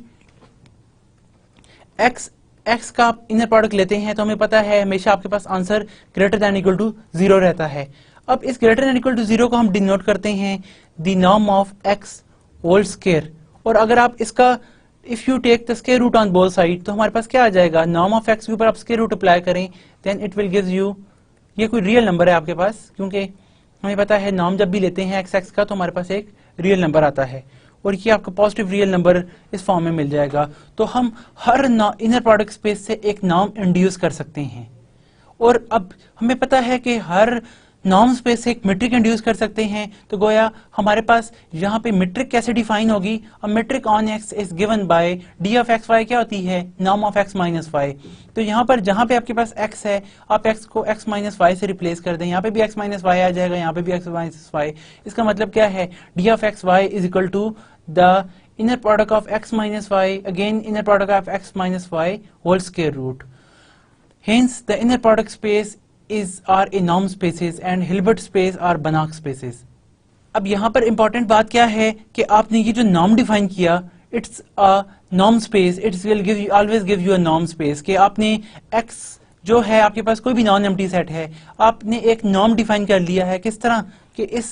एक्स एक्स का आप इनर प्रोडक्ट लेते हैं तो हमें पता है हमेशा आपके पास answer greater than equal to zero रहता है। अब इस greater than equal to zero को हम डिनोट करते हैं the norm of X whole square. और अगर आप इसका if you take the square root on both side तो हमारे पास क्या आ जाएगा, नॉर्म ऑफ एक्स के ऊपर आप स्क्वायर रूट अप्लाई करें then it will give you, ये कोई रियल नंबर है आपके पास क्योंकि हमें पता है नॉर्म जब भी लेते हैं एक्स एक्स का तो हमारे पास एक रियल नंबर आता है और ये आपका पॉजिटिव रियल नंबर इस फॉर्म में मिल जाएगा। तो हम हर इनर प्रोडक्ट स्पेस से एक नॉर्म इंड्यूस कर सकते हैं। और अब हमें पता है कि हर नॉर्म स्पेस से एक मेट्रिक इंड्यूस कर सकते हैं, तो गोया हमारे पास यहाँ पे मेट्रिक कैसे डिफाइन होगी, a metric on X is given by D of x Y क्या होती है, norm of x minus Y. तो यहाँ पर जहाँ पे आपके पास एक्स है आप एक्स को एक्स माइनस वाई से रिप्लेस कर दें, यहाँ पे भी एक्स माइनस वाई आ जाएगा, यहाँ पे भी एक्स माइनस वाई। इसका मतलब क्या है, D of x Y is equal to the inner product of x minus Y again inner product of x minus Y whole square root. Hence, the inner product space are a norm spaces and Hilbert space are Banach spaces। अब यहाँ पर important बात क्या है कि आपने ये जो नॉर्म डिफाइन किया it's a norm space, it's will give you always give you a norm space कि आपने x जो है आपके पास कोई भी नॉन एम्प्टी सेट है, आपने एक नॉर्म डिफाइन कर लिया है। किस तरह कि इस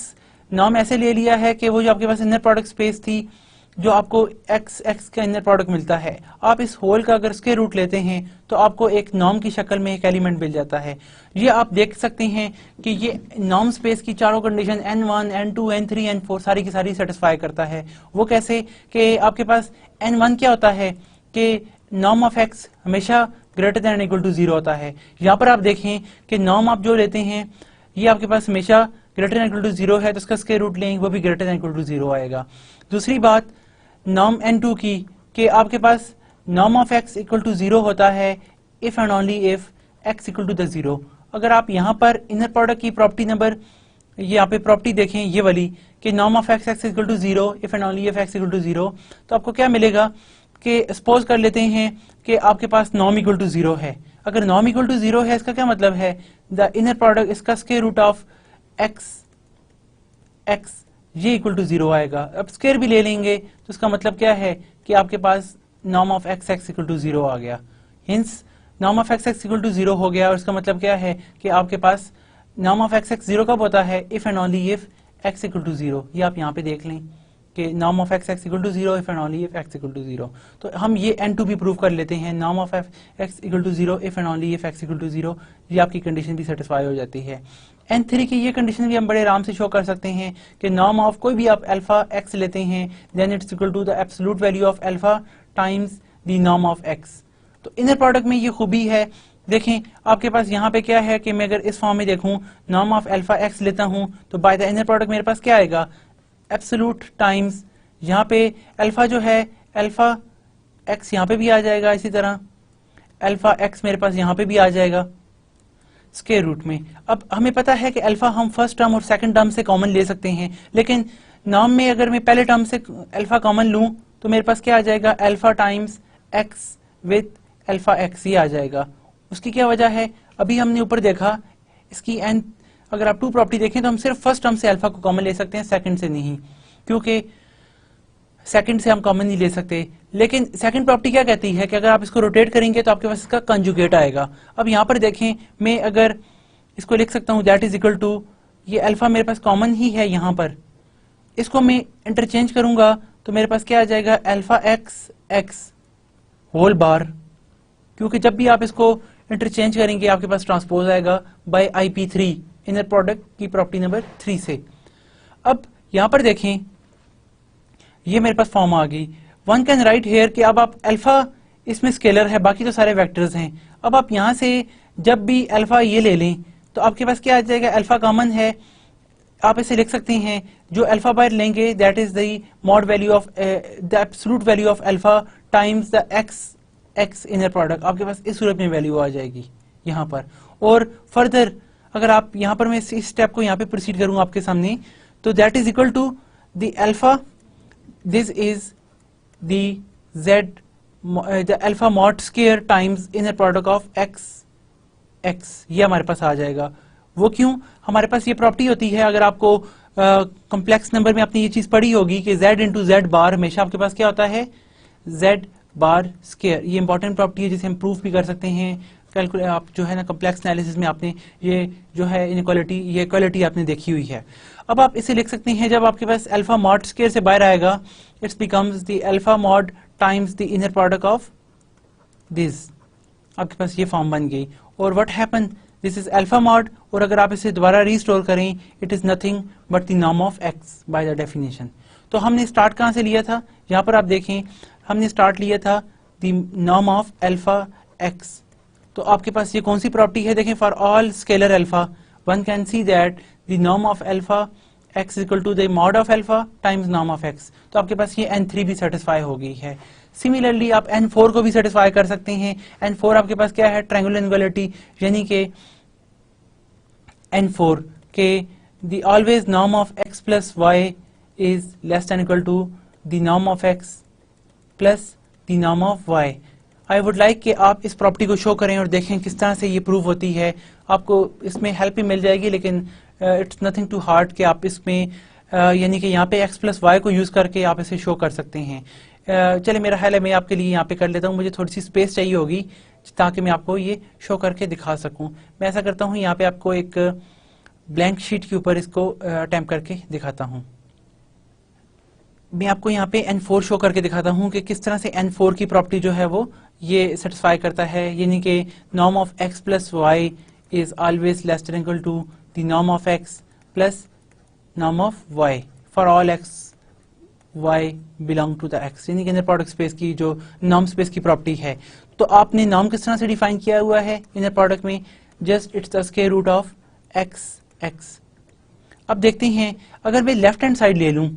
नॉर्म ऐसे ले लिया है कि वो जो आपके पास इनर प्रोडक्ट स्पेस थी, जो आपको x का इनर प्रोडक्ट मिलता है, आप इस होल का अगर स्क्वायर रूट लेते हैं तो आपको एक नॉर्म की शक्ल में एक एलिमेंट मिल जाता है। ये आप देख सकते हैं कि ये नॉर्म स्पेस की चारों condition n1, n2, n3, n4 सारी की सारी सेटिस्फाई करता है। वो कैसे कि आपके पास n1 क्या होता है कि नॉर्म ऑफ x हमेशा ग्रेटर देन इक्वल टू 0 होता है। यहाँ पर आप देखें कि नॉर्म आप जो लेते हैं ये आपके पास हमेशा ग्रेटर देन इक्वल टू 0 है, तो उसका स्क्वायर रूट लेंगे वो भी ग्रेटर देन इक्वल टू 0 आएगा। दूसरी बात नॉर्म n2 की कि आपके पास norm of x equal to 0 होता है if and only if x equal to the 0। अगर आप यहाँ पर इनर प्रोडक्ट की प्रॉपर्टी नंबर यहाँ पे प्रॉपर्टी देखें ये वाली कि norm of x equal to 0 if and only if x equal to 0, तो आपको क्या मिलेगा कि सपोज कर लेते हैं कि आपके पास नॉर्म इक्वल टू 0 है। अगर नॉर्म इक्वल टू 0 है इसका क्या मतलब है, द इनर प्रोडक्ट इसका स्क्वायर रूट ऑफ x ये इक्वल टू 0 आएगा। अब स्क्वायर भी ले लेंगे तो इसका मतलब क्या है कि आपके पास norm of x equal to 0 आ गया। Hence norm of x equal to 0 हो गया और इसका मतलब क्या है कि आपके पास नॉर्म ऑफ x 0 कब होता है, if and only if x equal to 0। ये आप यहाँ पे देख लें कि norm of x equal to 0 if and only if x equal to 0। तो हम ये n2 भी प्रूव कर लेते हैं, norm of x equal to 0 if and only if x equal to 0। ये आपकी कंडीशन भी सेटिस्फाई हो जाती है। n3 की ये कंडीशन भी हम बड़े आराम से शो कर सकते हैं कि नॉर्म ऑफ कोई भी आप अल्फा x लेते हैं then it's equal to the absolute value of alpha times the norm of x। तो इनर प्रोडक्ट में ये खूबी है। देखें आपके पास यहाँ पे क्या है कि मैं अगर इस फॉर्म में देखूं नॉर्म ऑफ अल्फा x लेता हूं तो बाय द इनर प्रोडक्ट मेरे पास क्या आएगा, एब्सोल्यूट टाइम्स यहाँ पे अल्फा जो है अल्फा x यहाँ पे भी आ जाएगा, इसी तरह अल्फा x मेरे पास यहाँ पे भी आ जाएगा स्क्वायर रूट में। अब हमें पता है कि अल्फा हम फर्स्ट टर्म और सेकंड टर्म से कॉमन ले सकते हैं, लेकिन नॉर्म में अगर मैं पहले टर्म से अल्फा कॉमन लूं तो मेरे पास क्या आ जाएगा, alpha times x with alpha x ये आ जाएगा। उसकी क्या वजह है, अभी हमने ऊपर देखा इसकी n अगर आप टू प्रॉपर्टी देखें तो हम सिर्फ फर्स्ट टर्म से अल्फा को कॉमन ले सकते हैं, सेकंड से नहीं, क्योंकि सेकंड से हम कॉमन नहीं ले सकते। लेकिन सेकंड प्रॉपर्टी क्या कहती है कि अगर आप इसको रोटेट करेंगे तो आपके पास इसका कंजुगेट आएगा। अब यहाँ पर देखें मैं अगर इसको लिख सकता हूँ दैट इज इक्वल टू, ये अल्फा मेरे पास कॉमन ही है यहाँ पर, इसको मैं इंटरचेंज करूंगा तो मेरे पास क्या आ जाएगा, अल्फा x होल बार, क्योंकि जब भी आप इसको इंटरचेंज करेंगे आपके पास ट्रांसपोज आएगा बाय IP3 इनर प्रोडक्ट की प्रॉपर्टी नंबर 3 से। अब यहाँ पर देखें ये मेरे पास फॉर्म आ गई। वन कैन राइट हेयर कि अब आप अल्फा इसमें स्केलर है, बाकी तो सारे वेक्टर्स हैं। अब आप यहाँ से जब भी अल्फा ये ले लें तो आपके पास क्या आ जाएगा, अल्फा कॉमन है, आप इसे लिख सकते हैं जो अल्फा बार लेंगे that is the mod value of the absolute value of alpha times the x inner product. आपके पास इस सूरत में वैल्यू आ जाएगी यहाँ पर। और फर्दर अगर आप यहाँ पर मैं इस स्टेप को यहाँ पे प्रोसीड करूँ आपके सामने तो that is equal to the alpha, this is the the alpha mod square times inner product of x ये हमारे पास आ जाएगा। वो क्यों, हमारे पास ये प्रॉपर्टी होती है, अगर आपको कॉम्प्लेक्स नंबर में आपने ये चीज पढ़ी होगी कि z इंटू जेड बार हमेशा आपके पास क्या होता है, z बार स्क्वायर। ये इंपॉर्टेंट प्रॉपर्टी है जिसे हम प्रूफ भी कर सकते हैं। आप जो है ना कॉम्प्लेक्स एनालिसिस में आपने ये जो है इनइक्वालिटी, ये इक्वालिटी आपने देखी हुई है। अब आप इसे लिख सकते हैं जब आपके पास अल्फा मॉड स्क्वायर से बाहर आएगा it's becomes the alpha mod times the inner product of this. आपके पास ये फॉर्म बन गई और what happen, this is alpha mod, और अगर आप इसे दोबारा रीस्टोर करें it is nothing but the norm of x by the definition. तो हमने स्टार्ट कहाँ से लिया था, यहाँ पर आप देखें हमने स्टार्ट लिया था the norm of alpha x। तो आपके पास ये कौन सी प्रॉपर्टी है, देखें for all scalar alpha one can see that the norm of alpha x equal to the mod of alpha times norm of x। तो आपके पास ये n3 भी सेटिस्फाई हो गई है। सिमिलरली आप n4 को भी सेटिस्फाई कर सकते हैं। n4 आपके पास क्या है, ट्रायंगुलर इनइक्वालिटी, यानी कि n4 के the always norm of x plus y is less than equal to the norm of x plus the norm of y। I would like कि आप इस प्रॉपर्टी को शो करें और देखें किस तरह से ये प्रूव होती है। आपको इसमें हेल्प भी मिल जाएगी, लेकिन इट्स नथिंग टू हार्ड कि आप इसमें यानी कि यहाँ पे x प्लस वाई को यूज करके आप इसे शो कर सकते हैं। चले मेरा ख्याल है मैं आपके लिए यहाँ पे कर लेता हूँ, मुझे थोड़ी सी स्पेस चाहिए होगी ताकि मैं आपको ये शो करके दिखा सकूं। मैं ऐसा करता हूँ, यहाँ पे आपको एक ब्लैंक शीट के ऊपर इसको अटेम्प्ट करके दिखाता हूँ। मैं आपको यहाँ पे N4 शो करके दिखाता हूँ कि किस तरह से N4 की प्रॉपर्टी जो है वो ये सेटिस्फाई करता है, यानी कि norm of x plus Y is always less than equal to the norm of x plus norm of y for all x y belong to the x, यानी कि इनर प्रोडक्ट स्पेस की जो norm space की property है। तो आपने norm किस तरह से डिफाइन किया हुआ है इनर प्रोडक्ट में, just it's the square root of x। अब देखते हैं, अगर मैं लेफ्ट हैंड साइड ले लूं,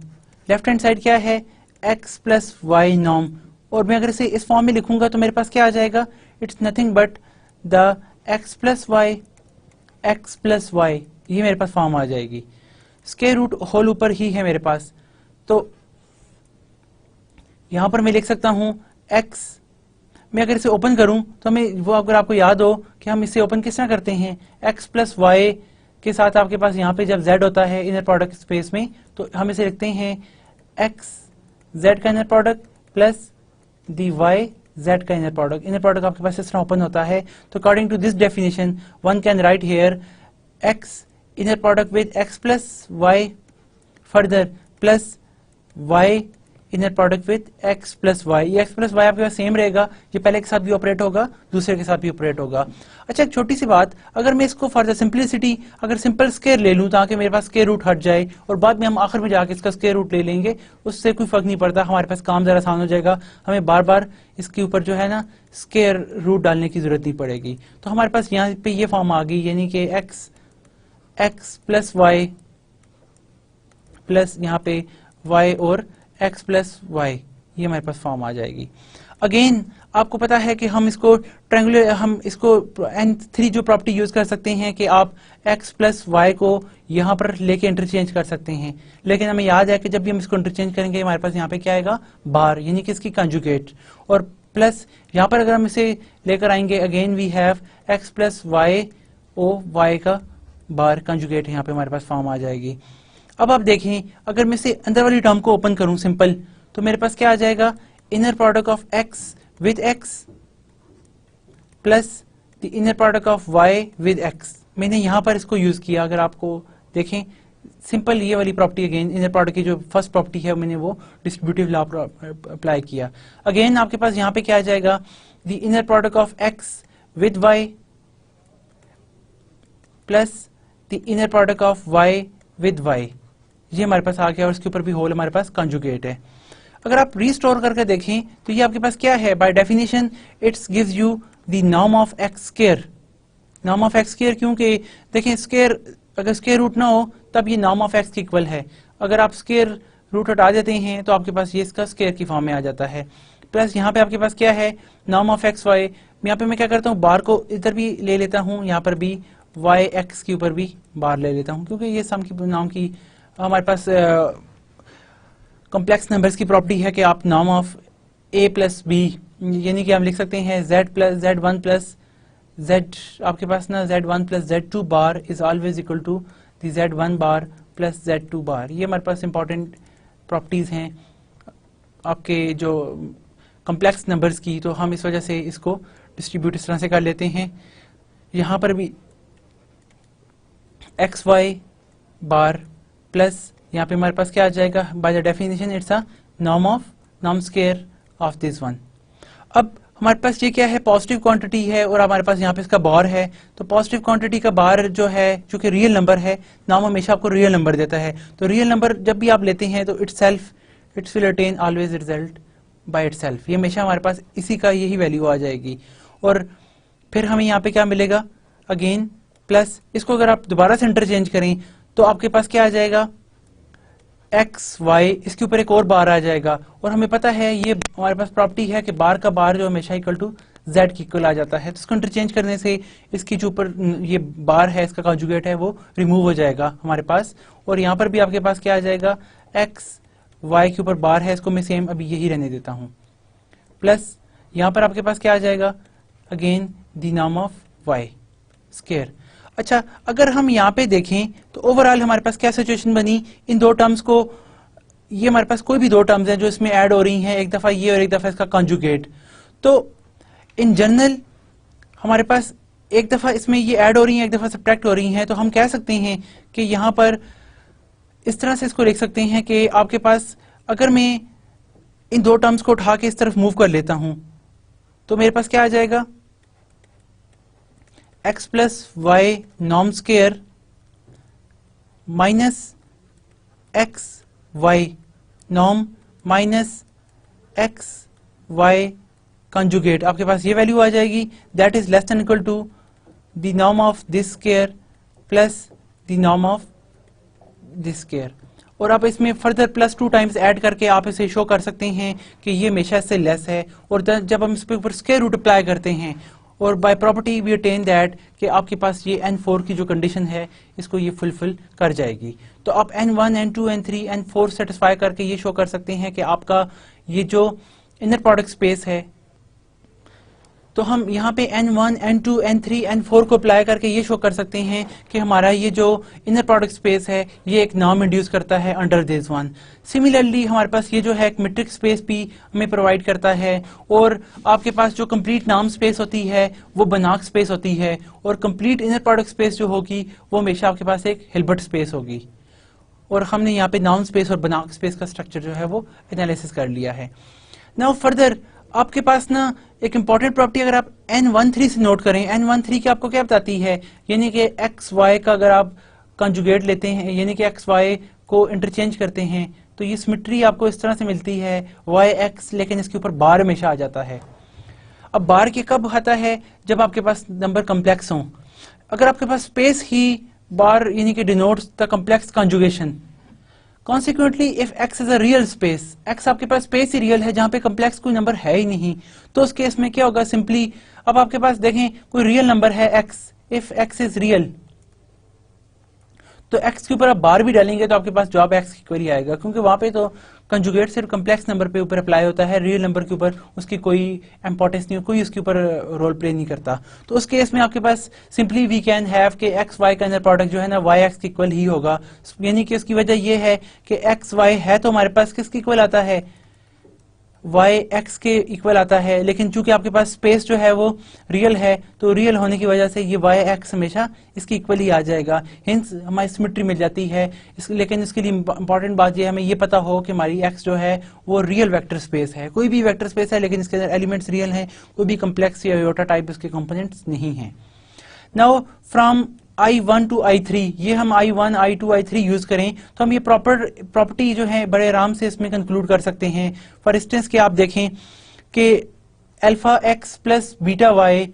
लेफ्ट हैंड साइड क्या है x प्लस वाई नॉर्म, और मैं अगर इसे इस फॉर्म में लिखूंगा तो मेरे पास क्या आ जाएगा, it's nothing but the x plus Y, ये मेरे पास फॉर्म आ जाएगी। स्क्वायर रूट होल ऊपर ही है मेरे पास, तो यहां पर मैं लिख सकता हूं x, मैं अगर इसे ओपन करूं तो हमें वो, अगर आपको याद हो कि हम इसे ओपन किस तरह करते हैं, x प्लस वाई के साथ आपके पास यहाँ पे जब z होता है इनर प्रोडक्ट स्पेस में, तो हम इसे लिखते हैं x z का inner product plus dy z का इनर प्रोडक्ट आपके पास इस तरह ओपन होता है। तो according to this definition one can write here x inner product with x plus Y further plus y inner product with x plus Y. ये x plus Y आपके पास सेम रहेगा, ये पहले के साथ भी ऑपरेट होगा, दूसरे के साथ भी ऑपरेट होगा। अच्छा, एक छोटी सी बात, अगर मैं इसको फॉर द सिंपलिसिटी अगर सिंपल स्क्वायर ले लूं ताकि मेरे पास स्क्वायर रूट हट जाए और बाद में हम आखिर में जाके इसका स्क्वायर रूट ले लेंगे, उससे कोई फर्क नहीं पड़ता, हमारे पास काम जरा आसान हो जाएगा, हमें बार बार इसके ऊपर जो है ना स्क्वायर रूट डालने की जरूरत नहीं पड़ेगी। तो हमारे पास यहाँ पे ये फॉर्म आ गई, यानी कि x प्लस वाई प्लस यहाँ पे y और x प्लस वाई, ये हमारे पास फॉर्म आ जाएगी। अगेन आपको पता है कि हम इसको ट्रायंगुलर, हम इसको N3 जो प्रॉपर्टी यूज कर सकते हैं कि आप x प्लस वाई को यहाँ पर लेके इंटरचेंज कर सकते हैं, लेकिन हमें याद है कि जब भी हम इसको इंटरचेंज करेंगे हमारे पास यहाँ पे क्या आएगा, बार, यानी कि इसकी कंजुगेट, और प्लस यहाँ पर अगर हम इसे लेकर आएंगे again we have x plus Y ओ y का बार कंजुगेट, यहाँ पे हमारे पास फॉर्म आ जाएगी। अब आप देखें, अगर मैं इसे अंदर वाली टर्म को ओपन करूं सिंपल, तो मेरे पास क्या आ जाएगा, inner product of x with x plus the inner product of y with x। मैंने यहां पर इसको यूज किया, अगर आपको देखें सिंपल ये वाली प्रॉपर्टी, अगेन इनर प्रोडक्ट की जो फर्स्ट प्रॉपर्टी है मैंने वो डिस्ट्रीब्यूटिव लॉ अप्लाई किया। अगेन आपके पास यहाँ पे क्या आ जाएगा, the inner product of x with y plus the inner product of y with y, ये हमारे पास आ गया, और इसके ऊपर भी होल हमारे पास कंजुगेट है। अगर आप रीस्टोर करके देखें तो ये आपके पास क्या है, by definition it's gives you the norm of x square. Norm of x square क्योंकि देखें स्क्वायर, अगर स्क्वायर रूट ना हो तब ये नॉर्म ऑफ एक्स के इक्वल है, अगर आप स्क्वायर रूट हटा देते हैं तो आपके पास ये इसका स्क्वायर की फॉर्म में आ जाता है। प्लस यहाँ पे आपके पास क्या है, नॉर्म ऑफ एक्स वाई, यहाँ पे मैं क्या करता हूँ, बार को इधर भी ले लेता हूँ, यहाँ पर भी वाई एक्स के ऊपर भी बार ले लेता हूँ, क्योंकि ये सम की नाम की हमारे पास कॉम्प्लेक्स नंबर्स की प्रॉपर्टी है कि आप norm of a plus B, यानी कि हम लिख सकते हैं z plus z1 plus z, आपके पास ना z1 plus z2 bar is always equal to the z1 bar plus z2 bar. ये हमारे पास इंपॉर्टेंट प्रॉपर्टीज हैं आपके जो कॉम्प्लेक्स नंबर्स की, तो हम इस वजह से इसको डिस्ट्रीब्यूट इस तरह से कर लेते हैं। यहाँ पर भी एक्स वाई बार प्लस यहाँ पे हमारे पास क्या आ जाएगा, by the definition it's a norm square of this one. अब हमारे पास ये क्या है, पॉजिटिव क्वांटिटी है और हमारे पास यहाँ पे इसका बार है, तो पॉजिटिव क्वांटिटी का बार जो है जो कि रियल नंबर है, नाम हमेशा आपको रियल नंबर देता है, तो रियल नंबर जब भी आप लेते हैं तो it's will attain always result by itself, ये हमेशा हमारे पास इसी का यही वैल्यू आ जाएगी। और फिर हमें यहाँ पे क्या मिलेगा, अगेन प्लस इसको अगर आप दोबारा से इंटरचेंज करें तो आपके पास क्या आ जाएगा, एक्स वाई, इसके ऊपर एक और बार आ जाएगा, और हमें पता है ये हमारे पास प्रॉपर्टी है कि बार का बार जो हमेशा इक्वल टू जेड की इक्वल आ जाता है, तो इसको इंटरचेंज करने से इसकी जो ऊपर ये बार है इसका कॉन्जुगेट है वो रिमूव हो जाएगा हमारे पास, और यहाँ पर भी आपके पास क्या आ जाएगा, एक्स वाई के ऊपर बार है, इसको मैं सेम अभी यही रहने देता हूँ, प्लस यहाँ पर आपके पास क्या आ जाएगा, again the norm of Y square. अच्छा, अगर हम यहाँ पे देखें तो ओवरऑल हमारे पास क्या सिचुएशन बनी, इन दो टर्म्स को ये हमारे पास कोई भी दो टर्म्स हैं जो इसमें ऐड हो रही हैं, एक दफा ये और एक दफा इसका कॉन्जुगेट, तो इन जनरल हमारे पास एक दफा इसमें ये ऐड हो रही हैं, एक दफा सब्ट्रैक्ट हो रही हैं, तो हम कह सकते हैं कि यहाँ पर इस तरह से इसको लिख सकते हैं कि आपके पास अगर मैं इन दो टर्म्स को उठा के इस तरफ मूव कर लेता हूं तो मेरे पास क्या आ जाएगा, x plus Y norm square minus X Y norm minus X Y conjugate, आपके पास ये वैल्यू आ जाएगी, that is less than equal to the norm of this square plus the norm of this square. और आप इसमें further plus 2 times add करके आप इसे शो कर सकते हैं कि ये हमेशा इससे लेस है, और जब हम इस पे ऊपर स्क्वायर रूट अप्लाई करते हैं और by property we attain that कि आपके पास ये n4 की जो कंडीशन है इसको ये फुलफिल कर जाएगी। तो आप n1 n2 n3 n4 satisfy करके ये शो कर सकते हैं कि आपका ये जो इनर प्रोडक्ट स्पेस है, तो हम यहाँ पे n1 n2 n3 n4 को अप्लाई करके ये शो कर सकते हैं कि हमारा ये जो इनर प्रोडक्ट स्पेस है ये एक नॉर्म इंड्यूस करता है अंडर दिस वन। सिमिलरली हमारे पास ये जो है एक मीट्रिक स्पेस भी हमें प्रोवाइड करता है, और आपके पास जो कंप्लीट नॉर्म स्पेस होती है वो बनाक स्पेस होती है, और कंप्लीट इनर प्रोडक्ट स्पेस जो होगी वो हमेशा आपके पास एक हिल्बर्ट स्पेस होगी। और हमने यहाँ पे नॉर्म स्पेस और बनाक स्पेस का स्ट्रक्चर जो है वो एनालिसिस कर लिया है। नाउ फर्दर आपके पास ना एक इंपॉर्टेंट प्रॉपर्टी अगर आप n13 से नोट करें, n13 की आपको क्या बताती है, यानी कि एक्स वाई का अगर आप कंजुगेट लेते हैं, यानी कि एक्स वाई को इंटरचेंज करते हैं, तो ये सिमेट्री आपको इस तरह से मिलती है वाई एक्स, लेकिन इसके ऊपर बार हमेशा आ जाता है। अब बार के कब आता है, जब आपके पास नंबर कम्प्लेक्स हों। अगर आपके पास स्पेस ही बार यानी कि denotes the complex conjugation, Consequently, if x is a real space, x आपके पास स्पेस ही रियल है जहां पे कम्प्लेक्स कोई नंबर है ही नहीं, तो उस केस में क्या होगा, सिंपली अब आपके पास देखें कोई रियल नंबर है x, if x is real, तो x के ऊपर आप बार भी डालेंगे तो आपके पास जवाब x की क्वेरी आएगा, क्योंकि वहां पे तो कंजुगेट सिर्फ कम्प्लेक्स नंबर पे ऊपर अप्लाई होता है, रियल नंबर के ऊपर उसकी कोई इंपॉर्टेंस नहीं, कोई उसके ऊपर रोल प्ले नहीं करता। तो उस केस में आपके पास सिंपली वी कैन हैव कि एक्स वाई का इनर प्रोडक्ट जो है ना वाई एक्स के इक्वल ही होगा, यानी कि उसकी वजह यह है कि एक्स वाई है तो हमारे पास किसके इक्वल आता है, वाई एक्स के इक्वल आता है, लेकिन चूंकि आपके पास स्पेस जो है वो रियल है तो रियल होने की वजह से ये वाई एक्स हमेशा इसकी इक्वल ही आ जाएगा, हिंस हमारी सिमेट्री मिल जाती है। लेकिन इसके लिए इंपॉर्टेंट बात ये हमें ये पता हो कि हमारी एक्स जो है वो रियल वेक्टर स्पेस है, कोई भी वेक्टर स्पेस है लेकिन इसके अंदर एलिमेंट्स रियल हैं, कोई भी कम्प्लेक्स या आयोटा टाइप इसके कंपोनेंट्स नहीं हैं। Now from I1 to I3, ये हम I1 I2 I3 यूज करें तो हम ये प्रॉपर्टी जो है बड़े आराम से इसमें कंक्लूड कर सकते हैं। फॉर इंस्टेंस कि आप देखें कि alpha X plus beta Y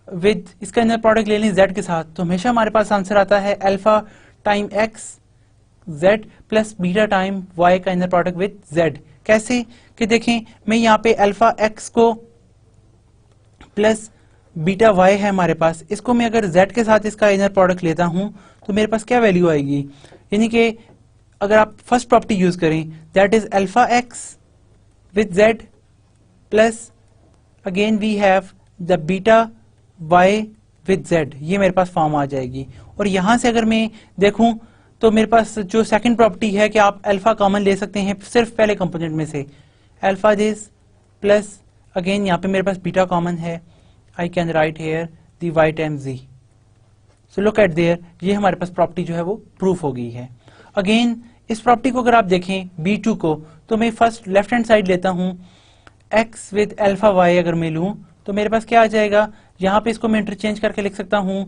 with इसका इनर प्रोडक्ट ले लें z के साथ, तो हमेशा हमारे पास आंसर आता है alpha time x z plus beta time y का इनर प्रोडक्ट विद z। कैसे कि देखें मैं यहाँ पे अल्फा एक्स को प्लस बीटा वाई है हमारे पास, इसको मैं अगर z के साथ इसका इनर प्रोडक्ट लेता हूं तो मेरे पास क्या वैल्यू आएगी, यानी कि अगर आप फर्स्ट प्रॉपर्टी यूज करें that is alpha X with z plus again we have the beta Y with z, ये मेरे पास फॉर्म आ जाएगी। और यहां से अगर मैं देखूं तो मेरे पास जो सेकंड प्रॉपर्टी है कि आप अल्फा कॉमन ले सकते हैं सिर्फ पहले कंपोनेंट में से, अल्फा दिस प्लस अगेन यहाँ पे मेरे पास बीटा कॉमन है, I can write here the y times z. So look at there, ये हमारे पास प्रॉपर्टी जो है वो प्रूफ हो गई है। अगेन इस प्रॉपर्टी को अगर आप देखें B2 को, तो मैं फर्स्ट लेफ्ट हैंड साइड लेता हूं x विद अल्फा y, अगर मैं लूं तो मेरे पास क्या आ जाएगा, यहाँ पे इसको मैं इंटरचेंज करके लिख सकता हूं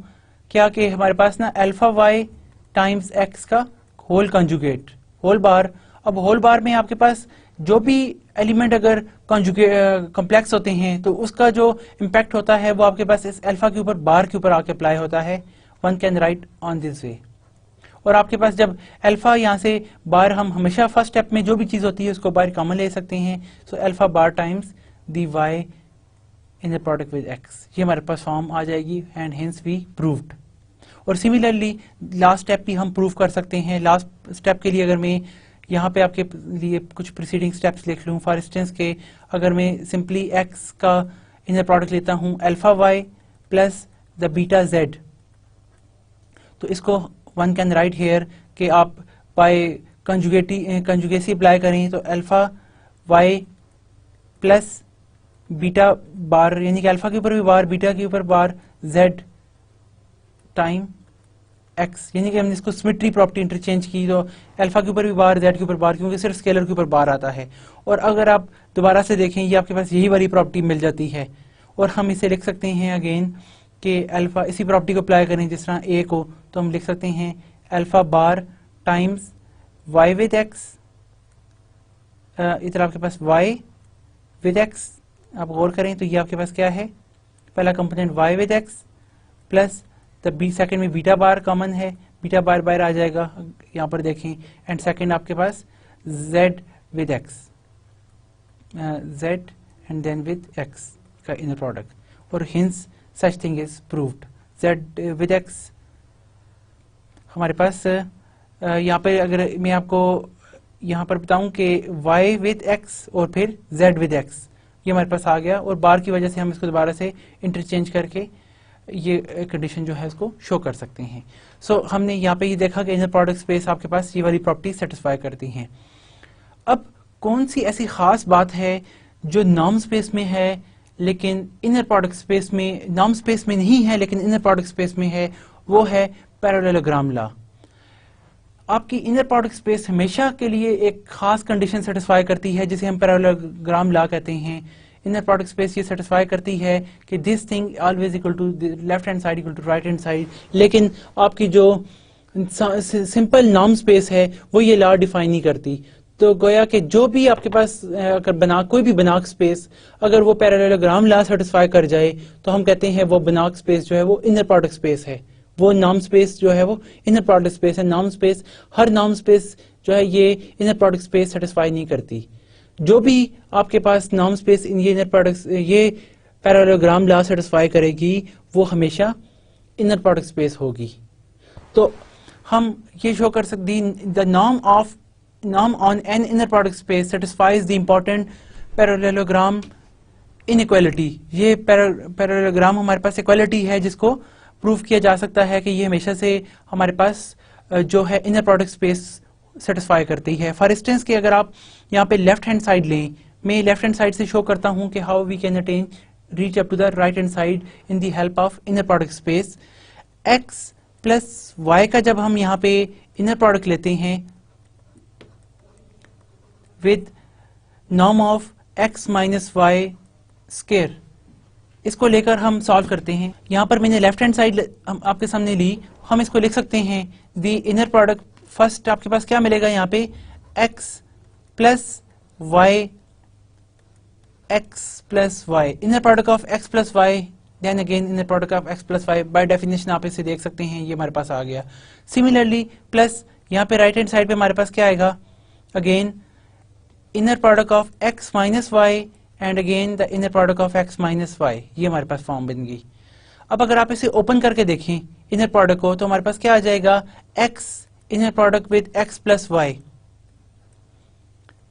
क्या कि हमारे पास ना अल्फा y टाइम्स x का होल कंजुगेट होल बार। अब होल बार में आपके पास जो भी एलिमेंट अगर कॉम्प्लेक्स होते हैं तो उसका जो इम्पैक्ट होता है वो आपके पास इस अल्फा के ऊपर बार के ऊपर आके अप्लाई होता है, one can write on this way. और आपके पास जब अल्फा यहाँ से बार, हम हमेशा फर्स्ट स्टेप में जो भी चीज होती है उसको बार कॉमन ले सकते हैं, so alpha bar times the Y in the product with X, ये हमारे पास फॉर्म आ जाएगी एंड हेंस वी प्रूव्ड। और सिमिलरली लास्ट स्टेप भी हम प्रूव कर सकते हैं। लास्ट स्टेप के लिए अगर मैं यहाँ पे आपके लिए कुछ प्रीसीडिंग स्टेप्स लिख लूँ, फॉर इंस्टेंस के अगर मैं सिंपली x का इनर प्रोडक्ट लेता हूँ alpha y plus the beta z, तो इसको वन कैन राइट हेयर कि आप बाय कंजुगेसी अप्लाई करें तो अल्फा वाई प्लस बीटा बार, यानी कि अल्फा के ऊपर भी बार, बीटा के ऊपर बार, जेड टाइम एक्स, यानी कि हमने इसको सिमेट्री प्रॉपर्टी इंटरचेंज की तो अल्फा के ऊपर भी बार, जेड के ऊपर बार, क्योंकि सिर्फ स्केलर के ऊपर बार आता है। और अगर आप दोबारा से देखें ये आपके पास यही वाली प्रॉपर्टी मिल जाती है, और हम इसे लिख सकते हैं अगेन कि अल्फा, इसी प्रॉपर्टी को अप्लाई करें जिस तरह ए को, तो हम लिख सकते हैं alpha bar times Y with X, इधर आपके पास वाई विद एक्स, आप गौर करें तो ये आपके पास क्या है, पहला component Y with X plus the B, second में बीटा बार कॉमन है, बीटा बार बाहर आ जाएगा यहाँ पर देखें, एंड सेकंड आपके पास Z with X, Z and then with X का इनर प्रोडक्ट, और hence such thing is proved. Z with X हमारे पास यहाँ पे, अगर मैं आपको यहाँ पर बताऊं कि y विद x और फिर z विद x, ये हमारे पास आ गया, और बार की वजह से हम इसको दोबारा से इंटरचेंज करके ये कंडीशन जो है उसको शो कर सकते हैं। सो हमने यहाँ पे ये देखा कि इनर प्रोडक्ट स्पेस आपके पास ये वाली प्रॉपर्टी सेटिस्फाई करती हैं। अब कौन सी ऐसी खास बात है जो नॉर्म स्पेस में है लेकिन इनर प्रोडक्ट स्पेस में, नॉर्म स्पेस में नहीं है लेकिन इनर प्रोडक्ट स्पेस में है, वो है पैरेललोग्राम लॉ। आपकी इनर प्रोडक्ट स्पेस हमेशा के लिए एक खास कंडीशन सेटिस्फाई करती है जिसे हम पैरेललोग्राम लॉ कहते हैं। इनर प्रोडक्ट स्पेस ये सेटिस्फाई करती है कि this thing always equal to left hand side equal to right hand side, लेकिन आपकी जो सिंपल नॉर्म स्पेस है वो ये लॉ डिफाइन नहीं करती। तो गोया कि जो भी आपके पास अगर कोई भी बनाक स्पेस अगर वो पैरेललोग्राम लॉ सेटिस्फाई कर जाए तो हम कहते हैं वो बनाक स्पेस जो है वो इनर प्रोडक्ट स्पेस है, वो नॉर्म स्पेस जो है वो इनर प्रोडक्ट स्पेस है। नॉर्म स्पेस, हर नॉर्म स्पेस जो है ये इनर प्रोडक्ट स्पेस सेटिस्फाई नहीं करती। जो भी आपके पास नॉर्म स्पेस ये इनर प्रोडक्ट, ये पैरेललोग्राम लॉ सेटिस्फाई करेगी वो हमेशा इनर प्रोडक्ट स्पेस होगी। तो हम ये शो कर सकते the norm on an inner product space satisfies the important parallelogram inequality। ये पैरेललोग्राम हमारे पास इक्वालिटी है जिसको प्रूव किया जा सकता है कि ये हमेशा से हमारे पास जो है इनर प्रोडक्ट स्पेस सेटिस्फाई करती है। फॉर इंस्टेंस कि अगर आप यहाँ पे लेफ्ट हैंड साइड लें, मैं लेफ्ट हैंड साइड से शो करता हूँ कि how we can attain reach up to the right hand side in the help of inner product space. x plus Y का जब हम यहाँ पे इनर प्रोडक्ट लेते हैं with norm of x minus Y square, इसको लेकर हम सॉल्व करते हैं। यहाँ पर मैंने लेफ्ट हैंड साइड आपके सामने ली, हम इसको लिख सकते हैं द इनर प्रोडक्ट, फर्स्ट आपके पास क्या मिलेगा यहाँ पे x plus Y, x plus Y, inner product of x plus Y, then again inner product of x plus Y. By definition आप इसे देख सकते हैं, ये हमारे पास आ गया। सिमिलरली प्लस यहाँ पे राइट हैंड साइड पे हमारे पास क्या आएगा, again inner product of x minus Y and again the inner product of x minus Y, ये हमारे पास फॉर्म बन गई। अब अगर आप इसे ओपन करके देखें इनर प्रोडक्ट को तो हमारे पास क्या आ जाएगा, x inner product with x plus Y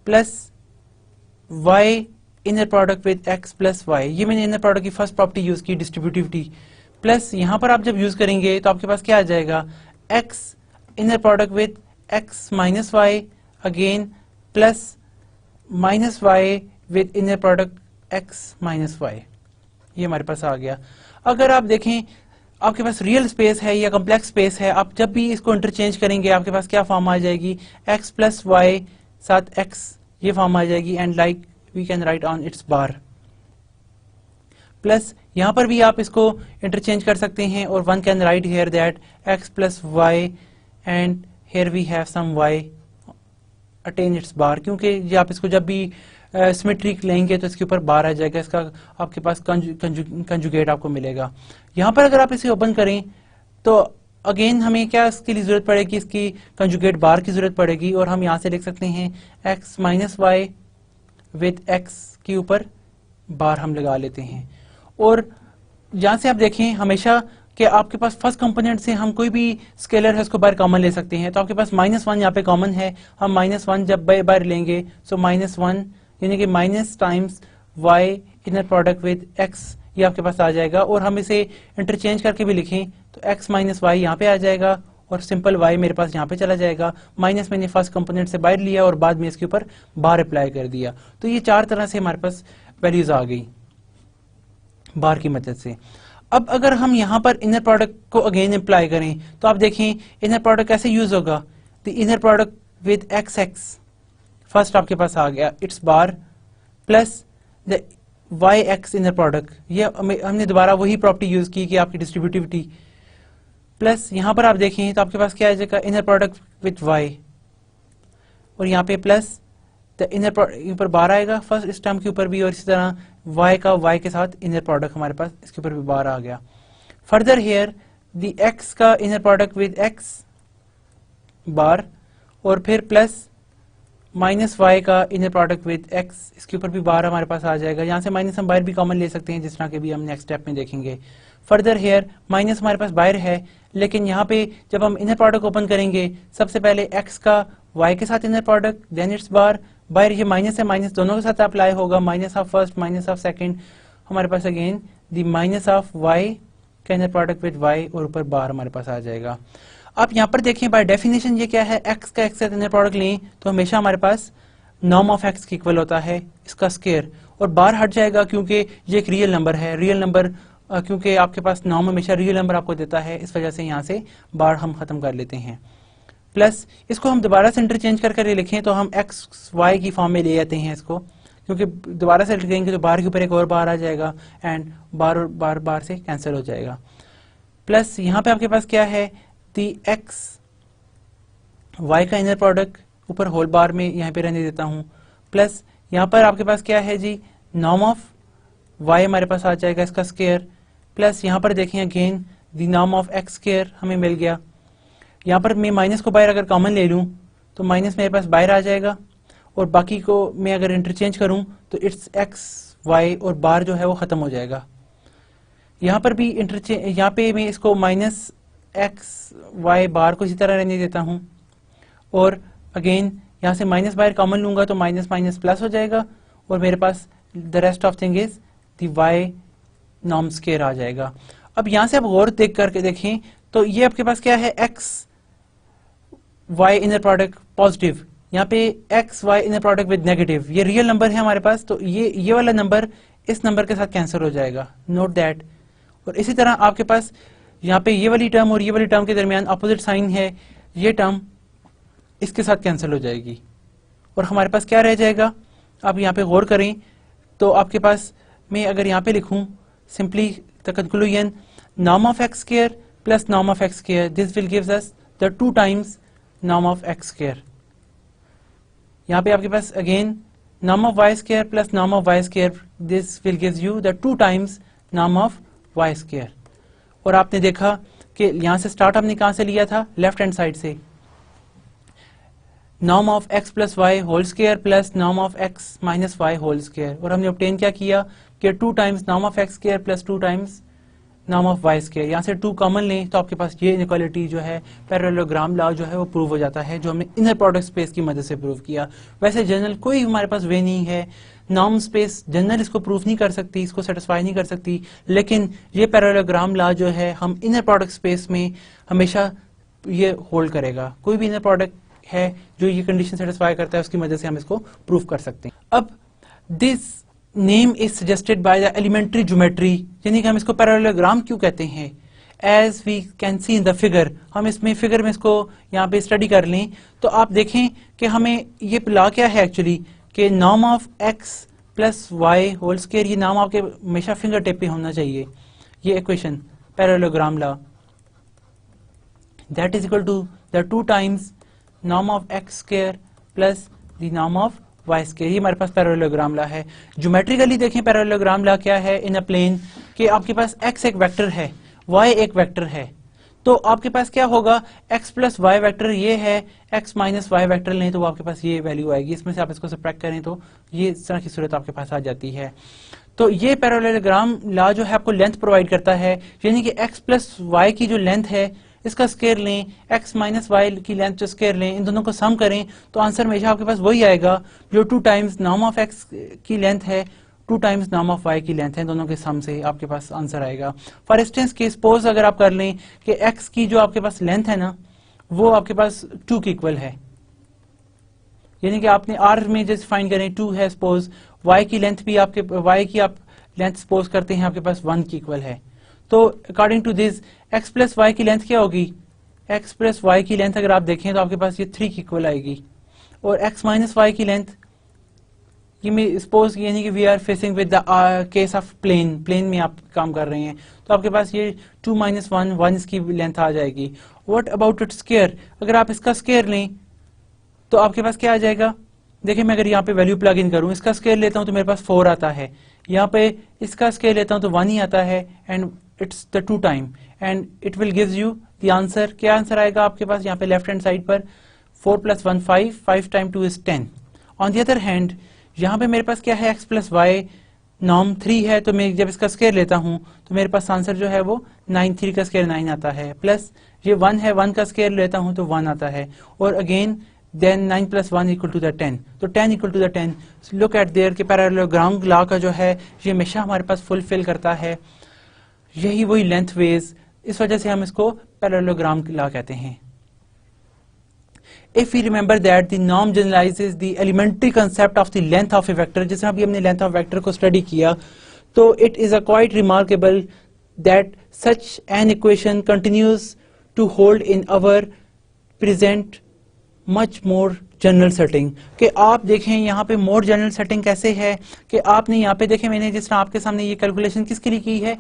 plus y inner product with x plus Y. ये मैंने इनर प्रोडक्ट की फर्स्ट प्रॉपर्टी यूज की, डिस्ट्रीब्यूटिविटी, प्लस यहाँ पर आप जब यूज करेंगे तो आपके पास क्या आ जाएगा, x inner product with x minus Y again plus minus Y with inner product x minus Y, ये हमारे पास आ गया। अगर आप देखें आपके पास रियल स्पेस है या कॉम्प्लेक्स स्पेस है, आप जब भी इसको इंटरचेंज करेंगे आपके पास क्या फॉर्म आ जाएगी, x प्लस वाई साथ x, ये फॉर्म आ जाएगी, and like we can write on its bar. Plus यहाँ पर भी आप इसको इंटरचेंज कर सकते हैं और one can write here that x plus Y and here we have some y attain its bar, क्योंकि ये आप इसको जब भी सिमेट्री लेंगे तो इसके ऊपर बार आ जाएगा, इसका आपके पास कंजुगेट आपको मिलेगा। यहाँ पर अगर आप इसे ओपन करें तो अगेन हमें क्या इसके लिए जरूरत पड़ेगी, इसकी कंजुगेट बार की जरूरत पड़ेगी, और हम यहाँ से लिख सकते हैं x minus Y with x के ऊपर बार हम लगा लेते हैं। और यहाँ से आप देखें हमेशा कि आपके पास फर्स्ट कंपोनेंट से हम कोई भी स्केलर है उसको बाहर कॉमन ले सकते हैं, तो आपके पास -1 यहाँ पे कॉमन है, हम -1 जब बाहर लेंगे सो -1 यानी कि minus times y inner product with x, ये आपके पास आ जाएगा। और हम इसे इंटरचेंज करके भी लिखें तो x माइनस वाई यहाँ पे आ जाएगा और सिंपल y मेरे पास यहाँ पे चला जाएगा, माइनस मैंने फर्स्ट कंपोनेंट से बाहर लिया और बाद में इसके ऊपर बार अप्लाई कर दिया। तो ये 4 तरह से हमारे पास वैल्यूज आ गई बार की मदद से। अब अगर हम यहाँ पर इनर प्रोडक्ट को अगेन अप्लाई करें तो आप देखें इनर प्रोडक्ट कैसे यूज होगा। The inner product with X X first आपके पास आ गया, it's bar plus the Y X inner product, ये हमने दोबारा वही प्रॉपर्टी यूज की कि आपकी डिस्ट्रीब्यूटिविटी, प्लस यहां पर आप देखें तो आपके पास क्या आ जाएगा इनर प्रोडक्ट विथ वाई, और यहाँ पे प्लस द इनर ऊपर बार आएगा फर्स्ट इस टर्म के ऊपर भी, और इसी तरह y का y के साथ इनर प्रोडक्ट हमारे पास इसके ऊपर भी बार आ गया। फर्दर हेयर द x का इनर प्रोडक्ट विद x बार, और फिर प्लस माइनस y का इनर प्रोडक्ट विद x, इसके ऊपर भी बार हमारे पास आ जाएगा। यहाँ से माइनस हम बाहर भी कॉमन ले सकते हैं जिस तरह के भी हम नेक्स्ट स्टेप में देखेंगे। फर्दर हेयर माइनस हमारे पास बाहर है, लेकिन यहाँ पे जब हम इनर प्रोडक्ट ओपन करेंगे सबसे पहले x का y के साथ इनर प्रोडक्ट, देन इट्स बार, बाहर ये माइनस है, माइनस दोनों के साथ अप्लाई होगा, minus of first minus of second, हमारे पास again the minus of y का इनर प्रोडक्ट विद y, और ऊपर बार हमारे पास आ जाएगा। आप यहाँ पर देखें बाय डेफिनेशन ये क्या है, x का x से इनर प्रोडक्ट लें तो हमेशा हमारे पास नॉर्म ऑफ x के इक्वल होता है इसका स्क्वायर, और बार हट जाएगा क्योंकि ये एक रियल नंबर है। रियल नंबर क्योंकि आपके पास नॉर्म हमेशा रियल नंबर आपको देता है, इस वजह से यहाँ से बार हम खत्म कर लेते हैं। प्लस इसको हम दोबारा से इंटरचेंज कर लिखें तो हम एक्स वाई की फॉर्म में ले जाते हैं इसको, क्योंकि दोबारा से लिखेंगे तो बार के ऊपर एक और बार आ जाएगा एंड बार और बार बार से कैंसिल हो जाएगा। प्लस यहाँ पे आपके पास क्या है, दी एक्स वाई का इनर प्रोडक्ट ऊपर होल बार में यहाँ पे रहने देता हूँ, प्लस यहाँ पर आपके पास क्या है जी, नॉर्म ऑफ वाई हमारे पास आ जाएगा इसका स्क्वायर, प्लस यहाँ पर देखें again the norm of x square हमें मिल गया। यहाँ पर मैं माइनस को बाहर अगर कॉमन ले लूँ तो माइनस मेरे पास बाहर आ जाएगा, और बाकी को मैं अगर इंटरचेंज करूँ तो इट्स एक्स वाई, और बार जो है वो खत्म हो जाएगा। यहाँ पर भी इंटरचेंज, यहाँ पे मैं इसको माइनस एक्स वाई बार को इसी तरह रहने देता हूँ, और अगेन यहाँ से माइनस बाहर कॉमन लूंगा तो माइनस माइनस प्लस हो जाएगा, और मेरे पास the rest of thing is the Y norm square आ जाएगा। अब यहाँ से आप गौर देख करके देखें तो ये आपके पास क्या है, X Y inner product positive, यहाँ पे X Y inner product with negative, ये रियल नंबर है हमारे पास, तो ये वाला नंबर इस नंबर के साथ कैंसिल हो जाएगा, नोट दैट। और इसी तरह आपके पास यहाँ पे ये वाली टर्म और ये वाली टर्म के दरमियान अपोजिट साइन है, ये टर्म इसके साथ कैंसिल हो जाएगी, और हमारे पास क्या रह जाएगा, आप यहाँ पे गौर करें तो आपके पास मैं अगर यहाँ पे लिखूं simply the conclusion norm of x square plus norm of x square, this will gives us the 2 times norm of x square. यहाँ पे आपके पास again norm of Y square plus norm of Y square, this will gives you the 2 times norm of Y square. और आपने देखा कि यहाँ से स्टार्ट हमने कहाँ से लिया था, लेफ्ट हैंड साइड से, norm of X plus Y whole square plus norm of x minus Y whole square, और हमने ऑब्टेन क्या किया कि 2 times norm of x square plus 2 times norm of Y square. यहाँ से 2 कॉमन लें तो आपके पास ये इनइक्वालिटी जो है पैरेललोग्राम लॉ जो है वो प्रूव हो जाता है, जो हमने इनर प्रोडक्ट स्पेस की मदद से प्रूव किया। वैसे जनरल कोई हमारे पास वे नहीं है, नॉर्म स्पेस जनरल इसको प्रूव नहीं कर सकती, इसको सेटिस्फाई नहीं कर सकती, लेकिन ये पैरेललोग्राम लॉ जो है हम इनर प्रोडक्ट स्पेस में हमेशा ये होल्ड करेगा। कोई भी इनर प्रोडक्ट है जो ये कंडीशन सेटिस्फाई करता है उसकी मदद से हम इसको प्रूव कर सकते हैं। अब this name is suggested by the elementary geometry, यानी कि हम इसको पैरेललोग्राम क्यों कहते हैं, as we can see in the figure. हम इसमें फिगर में इसको यहाँ पे स्टडी कर लें तो आप देखें कि हमें ये लॉ क्या है एक्चुअली, कि norm of X plus Y whole square, ये नाम आपके हमेशा फिंगर टिप पे होना चाहिए, ये equation parallelogram law, that is equal to the 2 times norm of x square plus the norm of Y square. ये हमारे पास पैरेललोग्राम लॉ है। ज्योमेट्रिकली देखें पैरेललोग्राम लॉ क्या है इन अ प्लेन, कि आपके पास x एक वेक्टर है, y एक वेक्टर है, तो आपके पास क्या होगा, x प्लस वाई वेक्टर ये है, x माइनस वाई वेक्टर लें तो आपके पास ये वैल्यू आएगी, इसमें से आप इसको सब्ट्रैक्ट करें तो ये इस तरह की सूरत आपके पास आ जाती है। तो ये पैरेललोग्राम लॉ जो है आपको लेंथ प्रोवाइड करता है, यानी कि x प्लस वाई की जो लेंथ है इसका स्क्वायर लें, x माइनस वाई की लेंथ जो स्क्वायर लें, इन दोनों को सम करें तो आंसर हमेशा आपके पास वही आएगा जो 2 टाइम्स नॉर्म ऑफ x की लेंथ है, 2 टाइम्स नॉर्म ऑफ y की लेंथ है, दोनों के सम से आपके पास आंसर आएगा। फॉर इंस्टेंस के सपोज अगर आप कर लें कि x की जो आपके पास लेंथ है ना, वो आपके पास 2 के इक्वल है, यानी कि आपने R में जैसे फाइंड करें 2 है, सपोज Y की लेंथ भी आपके Y की आप लेंथ सपोज करते हैं आपके पास 1 की इक्वल है, तो according to this x plus y की लेंथ क्या होगी, x प्लस वाई की लेंथ अगर आप देखें तो आपके पास ये 3 की इक्वल आएगी, और x माइनस वाई की लेंथ ये मैं सपोज यानी कि we are facing with the case of plane में आप काम कर रहे हैं, तो आपके पास ये 2 माइनस 1 1 इसकी लेंथ आ जाएगी। व्हाट अबाउट इट स्क्वायर, अगर आप इसका स्क्वायर लें तो आपके पास क्या आ जाएगा, देखिए मैं अगर यहाँ पे वैल्यू प्लग इन करूँ, इसका स्क्वायर लेता हूँ तो मेरे पास 4 आता है, यहाँ पे इसका स्क्वायर लेता हूँ तो 1 ही आता है, and it's the 2 time and it will gives you the answer. क्या आंसर आएगा आपके पास यहाँ पे लेफ्ट हैंड साइड पर, 4 plus 1 5, 5 time 2 is 10। On the other hand यहाँ पे मेरे पास क्या है, x प्लस वाई नॉर्म 3 है, तो मैं जब इसका स्क्वायर लेता हूँ तो मेरे पास आंसर जो है वो 9, 3 का स्क्वायर 9 आता है, प्लस ये 1 है, 1 का स्क्वायर लेता हूँ तो 1 आता है, और again then 9 plus 1 equal to the 10, तो 10 equal to the 10। Look at there के पैरेललोग्राम लॉ का जो है ये हमेशा हमारे पास फुलफिल करता है, यही वही लेंथ वेज, इस वजह से हम इसको पैरेललोग्राम लॉ कहते हैं। If we remember that the norm generalizes the elementary concept of the length of a vector, जैसे अभी हमने length of vector को study किया, तो it is a quite remarkable that such an equation continues to hold in our present much more general setting। कि आप देखें यहाँ पे more general setting कैसे है, कि आपने यहाँ पे देखें मैंने जिस तरह आपके सामने ये कैलकुलेशन किसके लिए की है,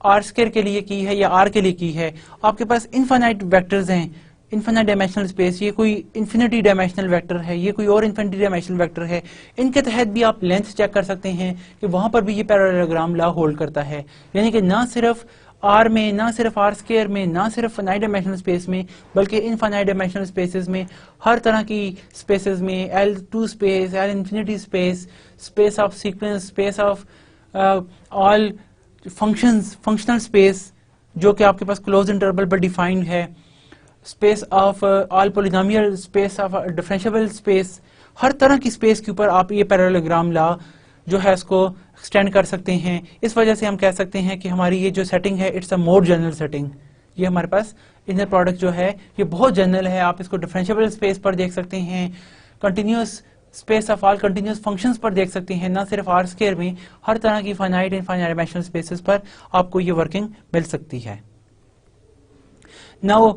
आर स्क्वायर के लिए की है या आर के लिए की है। आपके पास इनफाइनाइट वेक्टर्स हैं, इन्फिनिट डायमेंशनल स्पेस, ये कोई इन्फिनिटी डायमेंशनल वेक्टर है, ये कोई और इन्फिनिटी डायमेंशनल वेक्टर है, इनके तहत भी आप लेंथ चेक कर सकते हैं कि वहां पर भी ये पैरेललोग्राम लॉ होल्ड करता है। यानी कि ना सिर्फ आर में, ना सिर्फ आर स्क्वायर में, ना सिर्फ फाइनाइट डायमेंशनल स्पेस में, बल्कि इनफाइनाइट डायमेंशनल स्पेसेस में, हर तरह की स्पेसेस में, L2 space, L infinity space, space of sequence, space of all functional space जो कि आपके पास क्लोज इंटरवल पर डिफाइंड है, space of all polynomial, space of differentiable space, हर तरह की स्पेस के ऊपर आप ये पैरेललोग्राम लॉ जो है इसको एक्सटेंड कर सकते हैं। इस वजह से हम कह सकते हैं कि हमारी ये जो सेटिंग है it's a more general setting. ये हमारे पास इनर प्रोडक्ट जो है ये बहुत जनरल है, आप इसको डिफरेंशिएबल स्पेस पर देख सकते हैं, continuous space of all continuous functions पर देख सकते हैं, ना सिर्फ आर स्क्वायर में, हर तरह की फाइनाइट इनफाइनाइट डायमेंशनल स्पेसेस पर आपको ये वर्किंग मिल सकती है। Now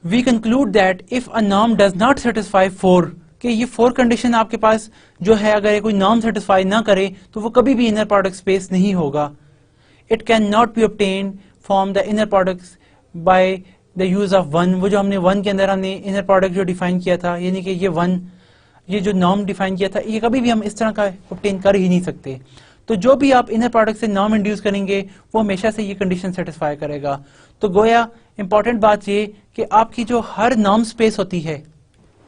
we conclude that if a norm does not satisfy 4, कि ये 4 कंडीशन आपके पास जो है अगर कोई नॉर्म सेटिस्फाई ना करे तो वो कभी भी इनर प्रोडक्ट स्पेस नहीं होगा। It can not be obtained from the inner products by the use of 1, वो जो हमने 1 के अंदर हमने इनर प्रोडक्ट जो डिफाइन किया था, यानी कि ये 1 ये जो नॉर्म डिफाइन किया था ये कभी भी हम इस तरह का ऑब्टेन कर ही नहीं सकते। तो जो भी आप इनर प्रोडक्ट से नॉर्म इंड्यूस करेंगे वो हमेशा से ये कंडीशन सेटिस्फाई करेगा। तो गोया इंपॉर्टेंट बात ये कि आपकी जो हर नॉर्म स्पेस होती है,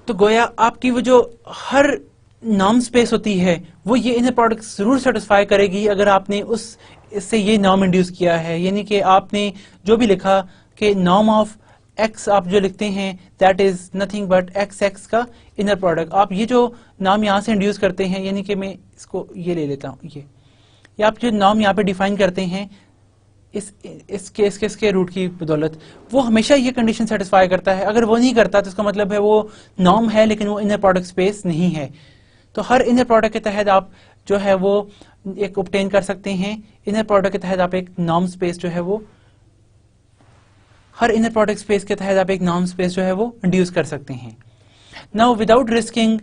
तो गोया आपकी वो जो हर नॉर्म स्पेस होती है वो ये इनर प्रोडक्ट जरूर सेटिस्फाई करेगी अगर आपने उस इससे ये नॉर्म इंड्यूस किया है। यानी कि आपने जो भी लिखा कि नॉर्म ऑफ एक्स आप जो लिखते हैं that is nothing but x x का इनर प्रोडक्ट, आप ये जो नॉर्म यहाँ से इंड्यूस करते हैं, यानी कि मैं इसको ये ले लेता हूँ, ये आप जो नॉर्म यहाँ पे डिफाइन करते हैं इस केस के इसके रूट की बदौलत, वो हमेशा ये कंडीशन सेटिस्फाई करता है। अगर वो नहीं करता तो इसका मतलब है वो नॉर्म है लेकिन वो इनर प्रोडक्ट स्पेस नहीं है। तो हर इनर प्रोडक्ट के तहत आप जो है वो एक ऑब्टेन कर सकते हैं, इनर प्रोडक्ट के तहत आप एक नॉर्म स्पेस जो है वो, हर इनर प्रोडक्ट स्पेस के तहत आप एक नॉर्म स्पेस जो है वो इंड्यूस कर सकते हैं। Now without risking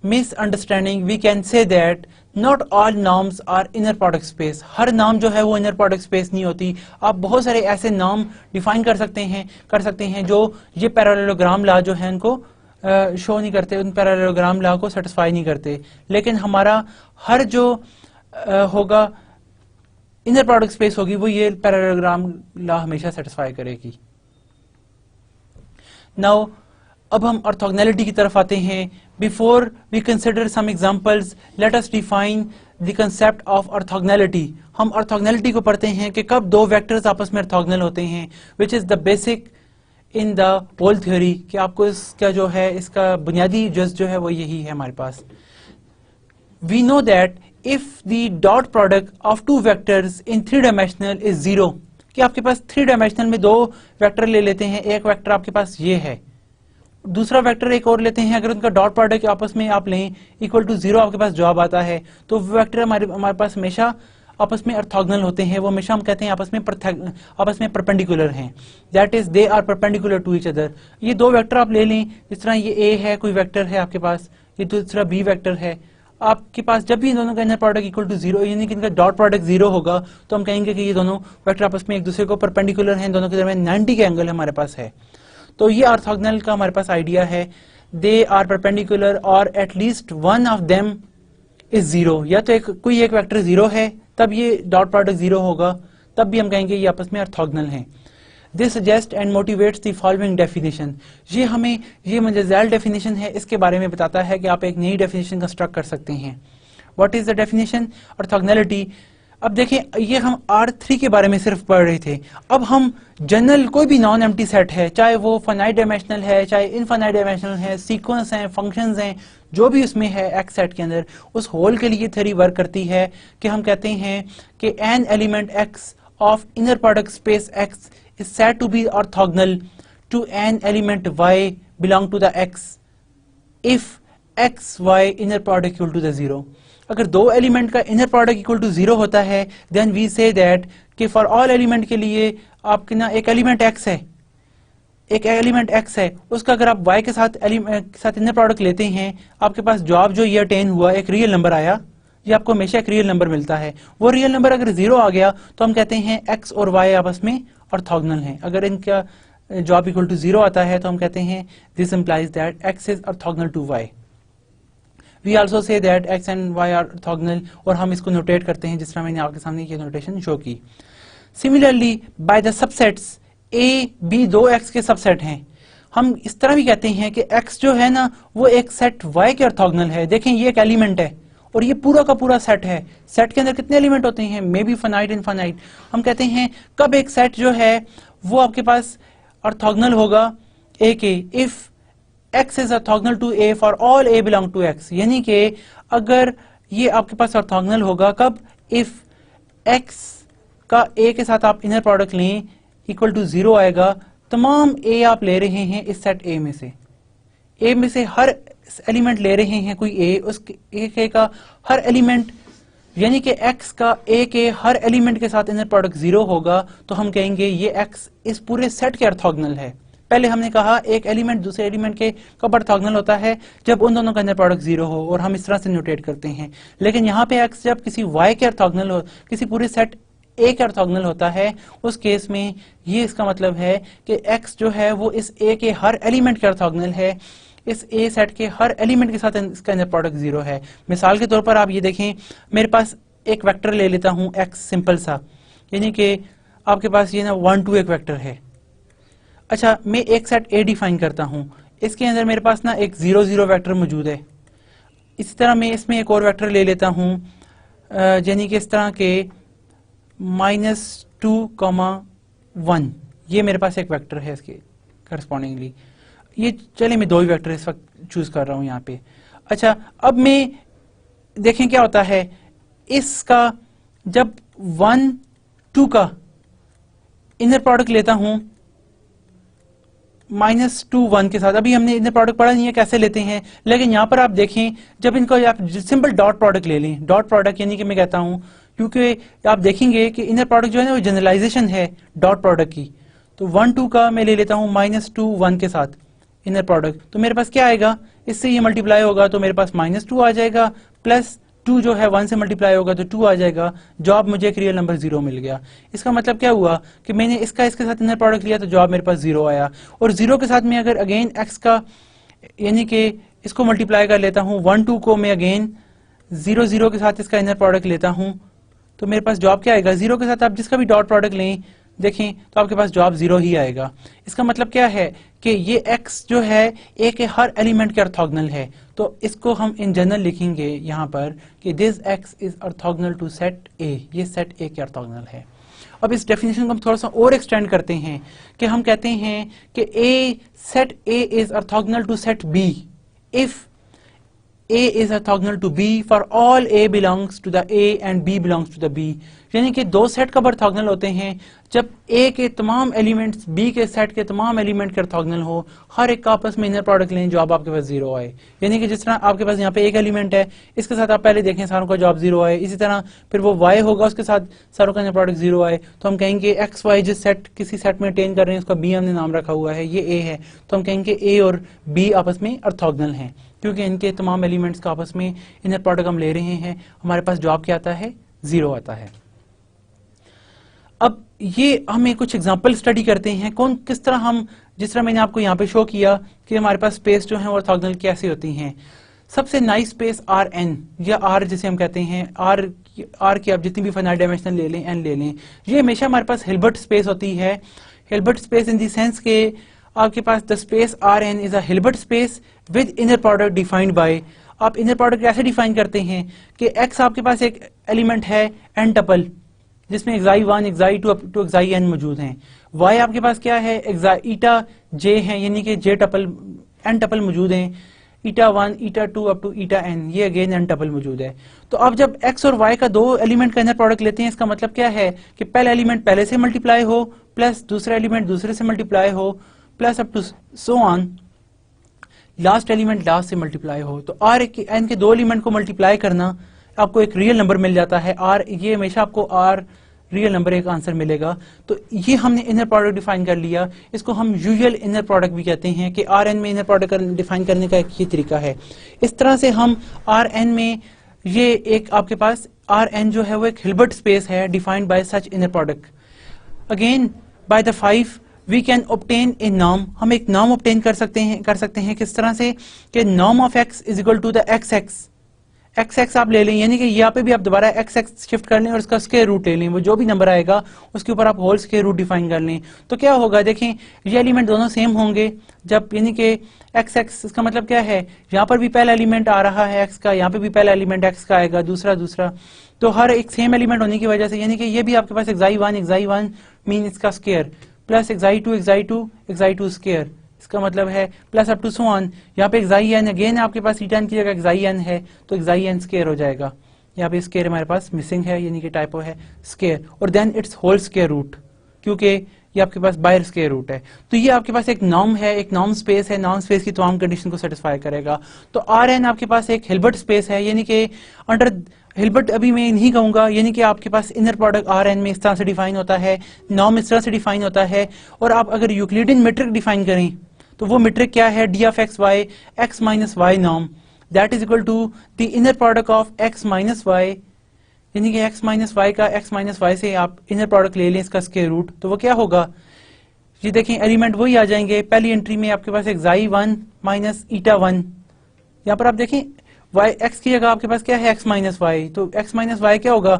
misunderstanding we can say that not all norms are inner product space. हर नॉर्म जो है वो इनर प्रोडक्ट स्पेस नहीं होती। आप बहुत सारे ऐसे नॉर्म डिफाइन कर सकते हैं जो ये पैरेललोग्राम लॉ जो है इनको शो नहीं करते, उन पैरेललोग्राम लॉ को सेटिस्फाई नहीं करते। लेकिन हमारा हर जो होगा इनर प्रोडक्ट स्पेस होगी वो ये पैरेललोग्राम लॉ हमेशा सेटिस्फाई करेगी। नाउ अब हम ऑर्थोगोनैलिटी की तरफ आते हैं। Before we consider some examples let us define the concept of orthogonality. हम ऑर्थोगोनैलिटी को पढ़ते हैं कि कब दो वेक्टर्स आपस में ऑर्थोगोनल होते हैं, which is the basic in the whole theory, कि आपको इसका जो है इसका बुनियादी जज जो है वो यही है हमारे पास। We know that if the dot product of two vectors in 3 dimensional is 0, कि आपके पास 3 डायमेंशनल में दो वेक्टर ले लेते हैं, एक वेक्टर आपके पास ये है दूसरा वेक्टर एक और लेते हैं, अगर उनका डॉट प्रोडक्ट आपस में आप लें इक्वल टू 0 आपके पास जवाब आता है, तो वेक्टर हमारे पास हमेशा आपस में ऑर्थोगोनल होते हैं, वो हमेशा हम कहते हैं आपस में परपेंडिकुलर हैं, that is they are perpendicular to each other. ये दो वेक्टर आप ले लें, जिस तरह ये ए है कोई वेक्टर है आपके पास, ये दूसरा बी वेक्टर है आपके पास, जब भी इन दोनों का इनर प्रोडक्ट इक्वल टू 0 यानी कि इनका डॉट प्रोडक्ट 0 होगा तो हम कहेंगे कि ये दोनों वेक्टर आपस में एक दूसरे को परपेंडिकुलर हैं, दोनों के दरमियान 90 के एंगल हमारे पास है। तो ये ऑर्थोगोनल का हमारे पास आइडिया है, दे आर परपेंडिकुलर और at least one of them is 0, या तो कोई एक वेक्टर 0 है तब ये डॉट प्रोडक्ट 0 होगा, तब भी हम कहेंगे ये आपस में ऑर्थोगोनल हैं। This suggest and motivates the following definition, ये मजेदार डेफिनेशन है, इसके बारे में बताता है कि आप एक नई डेफिनेशन कंस्ट्रक्ट कर सकते हैं। What is the definition? Orthogonality. अब देखें ये हम R3 के बारे में सिर्फ पढ़ रहे थे, अब हम जनरल कोई भी नॉन एम्प्टी सेट है, चाहे वो फाइनाइट डायमेंशनल है चाहे इनफाइनाइट डायमेंशनल है, सीक्वेंस हैं, फंक्शंस हैं, जो भी उसमें है एक्स सेट के अंदर, उस होल के लिए थ्योरी वर्क करती है कि हम कहते हैं कि an element x of inner product space x is said to be orthogonal to an element y belong to the x if x y inner product equal to the 0। अगर दो element का इनर प्रोडक्ट इक्वल टू 0 होता है then we say that कि for all element के लिए आपके ना एक एलिमेंट x है, उसका अगर आप y के साथ इनर प्रोडक्ट लेते हैं, आपके पास जवाब जो ये अटेन हुआ एक रियल नंबर आया, ये आपको हमेशा एक रियल नंबर मिलता है। वो रियल नंबर अगर 0 आ गया तो हम कहते हैं x और y आपस में ऑर्थोगोनल हैं। अगर इनका जवाब इक्वल टू 0 आता है तो हम कहते हैं this implies that x is orthogonal to y। We also say that x and y are orthogonal, और हम इसको नोटेट करते हैं जिस तरह मैंने आपके सामने ये नोटेशन शो की। Similarly by the subsets a b दो x के सबसेट हैं, हम इस तरह भी कहते हैं कि x जो है ना वो एक सेट y के ऑर्थोगोनल है। देखें ये एक एलिमेंट है और ये पूरा का पूरा सेट है, सेट के अंदर कितने एलिमेंट होते हैं, मे बी फाइनाइट इनफाइनाइट। हम कहते हैं कब एक सेट जो है वो आपके पास ऑर्थोगोनल होगा ए के, if x is orthogonal to a for all a belong to x, यानी कि अगर ये आपके पास ऑर्थोगोनल होगा कब, इफ x का a के साथ आप इनर प्रोडक्ट लें इक्वल टू 0 आएगा, तमाम a आप ले रहे हैं इस सेट a में से हर एलिमेंट ले रहे हैं कोई a, उस a का हर एलिमेंट यानी कि x का a के हर एलिमेंट के साथ इनर प्रोडक्ट 0 होगा, तो हम कहेंगे ये x इस पूरे सेट के ऑर्थोगोनल है। पहले हमने कहा एक एलिमेंट दूसरे एलिमेंट के कब ऑर्थोगोनल होता है, जब उन दोनों का इनर प्रोडक्ट 0 हो, और हम इस तरह से नोटेट करते हैं। लेकिन यहाँ पे x जब किसी y के ऑर्थोगोनल हो, किसी पूरे सेट a के ऑर्थोगोनल होता है, उस केस में ये इसका मतलब है कि x जो है वो इस a के हर एलिमेंट के ऑर्थोगोनल है, इस a सेट के हर एलिमेंट के साथ इसका इनर प्रोडक्ट 0 है। मिसाल के तौर पर आप ये देखें, मेरे पास एक वेक्टर ले लेता हूं x सिंपल सा, यानी कि आपके पास ये ना 1 2 एक वेक्टर है। अच्छा, मैं एक सेट a डिफाइन करता हूं, इसके अंदर मेरे पास ना एक 0 0 वेक्टर मौजूद है। इसी तरह मैं इसमें एक और वेक्टर ले लेता हूं, यानी कि इस तरह के -2, 1, ये मेरे पास एक वेक्टर है इसके करस्पॉन्डिंगली। ये चले मैं दो ही वेक्टर इस वक्त चूज कर रहा हूं यहाँ पे। अच्छा, अब मैं देखें क्या होता है, इसका जब 1 2 का इनर प्रोडक्ट लेता हूं -2 1 के साथ, अभी हमने इनर प्रोडक्ट पढ़ा नहीं है कैसे लेते हैं, लेकिन यहाँ पर आप देखें जब इनको आप सिंपल डॉट प्रोडक्ट ले लें, डॉट प्रोडक्ट यानी कि मैं कहता हूं, क्योंकि आप देखेंगे कि इनर प्रोडक्ट जो है ना वो जनरलाइजेशन है डॉट प्रोडक्ट की, तो 1 2 का मैं ले लेता हूं -2 1 के साथ इनर प्रोडक्ट, तो मेरे पास क्या आएगा, इससे ये मल्टीप्लाई होगा तो मेरे पास -2 आ जाएगा, प्लस 2 जो है 1 से मल्टीप्लाई होगा तो 2 आ जाएगा, जवाब मुझे एक रियल नंबर 0 मिल गया। इसका मतलब क्या हुआ कि मैंने इसके साथ इनर प्रोडक्ट लिया तो जवाब मेरे पास 0 आया, और 0 के साथ मैं अगर अगेन x का यानी कि इसको मल्टीप्लाई कर लेता हूँ, 1 2 को मैं अगेन 0 0 के साथ इसका इनर प्रोडक्ट लेता हूँ, तो मेरे पास जवाब क्या आएगा, 0 के साथ आप जिसका भी डॉट प्रोडक्ट लें देखें तो आपके पास जवाब 0 ही आएगा। इसका मतलब क्या है कि ये x जो है a के हर एलिमेंट के ऑर्थोगोनल है, तो इसको हम इन जनरल लिखेंगे यहाँ पर कि this x is orthogonal to set a, ये सेट a के ऑर्थोगोनल है। अब इस डेफिनेशन को हम थोड़ा सा और एक्सटेंड करते हैं कि हम कहते हैं कि set a is orthogonal to set b if A is orthogonal to B for all A belongs to the A and B belongs to the B। यानी कि दो सेट कब ऑर्थोगोनल होते हैं? जब A के तमाम एलिमेंट्स B के सेट के तमाम एलिमेंट के ऑर्थोगोनल हो, हर एक का आपस में इनर प्रोडक्ट लें, जवाब आपके पास 0 आए। यानी कि जिस तरह आपके पास यहाँ पे एक एलिमेंट है, इसके साथ आप पहले देखें सारों का जवाब 0 आए, इसी तरह फिर वो Y होगा, उसके साथ सारों का इनर प्रोडक्ट 0 आए, तो हम कहेंगे एक्स वाई जिस सेट किसी सेट में अटेन कर रहे हैं उसका B हमने नाम रखा हुआ है, ये A है, तो हम कहेंगे A और B आपस में ऑर्थोगोनल हैं, क्योंकि इनके तमाम एलिमेंट्स का आपस में इनर प्रोडक्ट हम ले रहे हैं। हमारे पास जवाब क्या आता है? 0 आता है। अब ये हमें कुछ एग्जांपल स्टडी करते हैं, कौन किस तरह हम, जिस तरह मैंने आपको यहाँ पे शो किया कि हमारे पास स्पेस जो है वो ऑर्थोगोनल कैसे होती हैं। सबसे नाइस स्पेस आर एन या आर जिसे हम कहते हैं, आर की आप जितनी भी फाइनाइट डायमेंशनल ले लें, एन ले लें, ये हमेशा हमारे पास हिल्बर्ट स्पेस होती है। Hilbert space in the sense के आपके पास the space R N is a Hilbert space with inner product defined by. आप इनर प्रोडक्ट कैसे डिफाइन करते हैं कि एक्स आपके पास एक एलिमेंट है एन टपल, जिसमें xi1 xi2 up to xin मौजूद हैं। y आपके पास क्या है? ईटा j है, यानी कि j टपल n टपल मौजूद हैं, ईटा1 ईटा2 अप टू ईटा n, ये अगेन n टपल मौजूद है। तो आप जब x और y का दो एलिमेंट का इनर प्रोडक्ट लेते हैं, इसका मतलब क्या है कि पहला एलिमेंट पहले से मल्टीप्लाई हो प्लस दूसरा एलिमेंट दूसरे से मल्टीप्लाई हो plus up to so on, last element last से मल्टीप्लाई हो। तो r n के दो एलिमेंट को मल्टीप्लाई करना आपको एक रियल नंबर मिल जाता है r, ये हमेशा आपको r रियल नंबर एक आंसर मिलेगा। तो ये हमने इनर प्रोडक्ट डिफाइन कर लिया, इसको हम यूजुअल इनर प्रोडक्ट भी कहते हैं कि आर एन में इनर प्रोडक्ट डिफाइन करने का एक ही तरीका है। इस तरह से हम आर एन में, ये एक आपके पास आर एन जो है वो एक हिल्बर्ट स्पेस है defined by such inner product. Again by the 5 we can obtain a norm, हम एक नॉर्म ऑब्टेन कर सकते हैं किस तरह से कि norm of x is equal to the x x आप ले लें, यानी कि यहाँ पे भी आप दोबारा एक्स शिफ्ट कर लें और उसका स्क्वायर रूट ले लें, वो जो भी नंबर आएगा उसके ऊपर आप होल स्क्वायर रूट डिफाइन कर लें। तो क्या होगा, देखें ये एलिमेंट दोनों सेम होंगे जब, यानी कि एक्स इसका मतलब क्या है, यहाँ पर भी पहला एलिमेंट आ रहा है एक्स का, यहाँ पे भी पहला एलिमेंट एक्स का आएगा, दूसरा, तो हर एक सेम एलिमेंट होने की वजह से, यानी कि ये भी आपके पास xi1 मीन इसका स्क्वायर प्लस xi2 स्क्वायर, इसका मतलब है plus up to so on. यहाँ पे xin अगेन आपके पास ईटा की जगह xin है तो xin स्क्वायर हो जाएगा, यहाँ पे स्क्वायर हमारे पास मिसिंग है, यानी कि टाइपो है स्क्वायर, और then it's whole square root, क्योंकि ये आपके पास बायर स्क्वायर रूट है। तो ये आपके पास एक नॉर्म है, एक नॉर्म स्पेस है, नॉर्म स्पेस की तमाम कंडीशन को सेटिस्फाई करेगा। तो आर एन आपके पास एक हिल्बर्ट स्पेस है, यानी कि अंडर हिल्बर्ट अभी मैं नहीं कहूंगा, यानी कि आपके पास इनर प्रोडक्ट आर एन में इस तरह से डिफाइन होता है, नॉर्म इस तरह से डिफाइन होता है। और आप अगर यूक्लिडियन मीट्रिक डिफाइन करें तो वो मीट्रिक क्या है, D of x y x minus y norm that is equal to the inner product of x minus y, यानी कि एक्स माइनस वाई का एक्स माइनस वाई से आप इनर प्रोडक्ट ले लें इसका स्क्वायर रूट, तो वो क्या होगा, ये देखें एलिमेंट वही आ जाएंगे। पहली एंट्री में आपके पास एक xi1 माइनस ईटा1, यहाँ पर आप देखें y x की जगह आपके पास क्या है x माइनस वाई, तो x माइनस वाई क्या होगा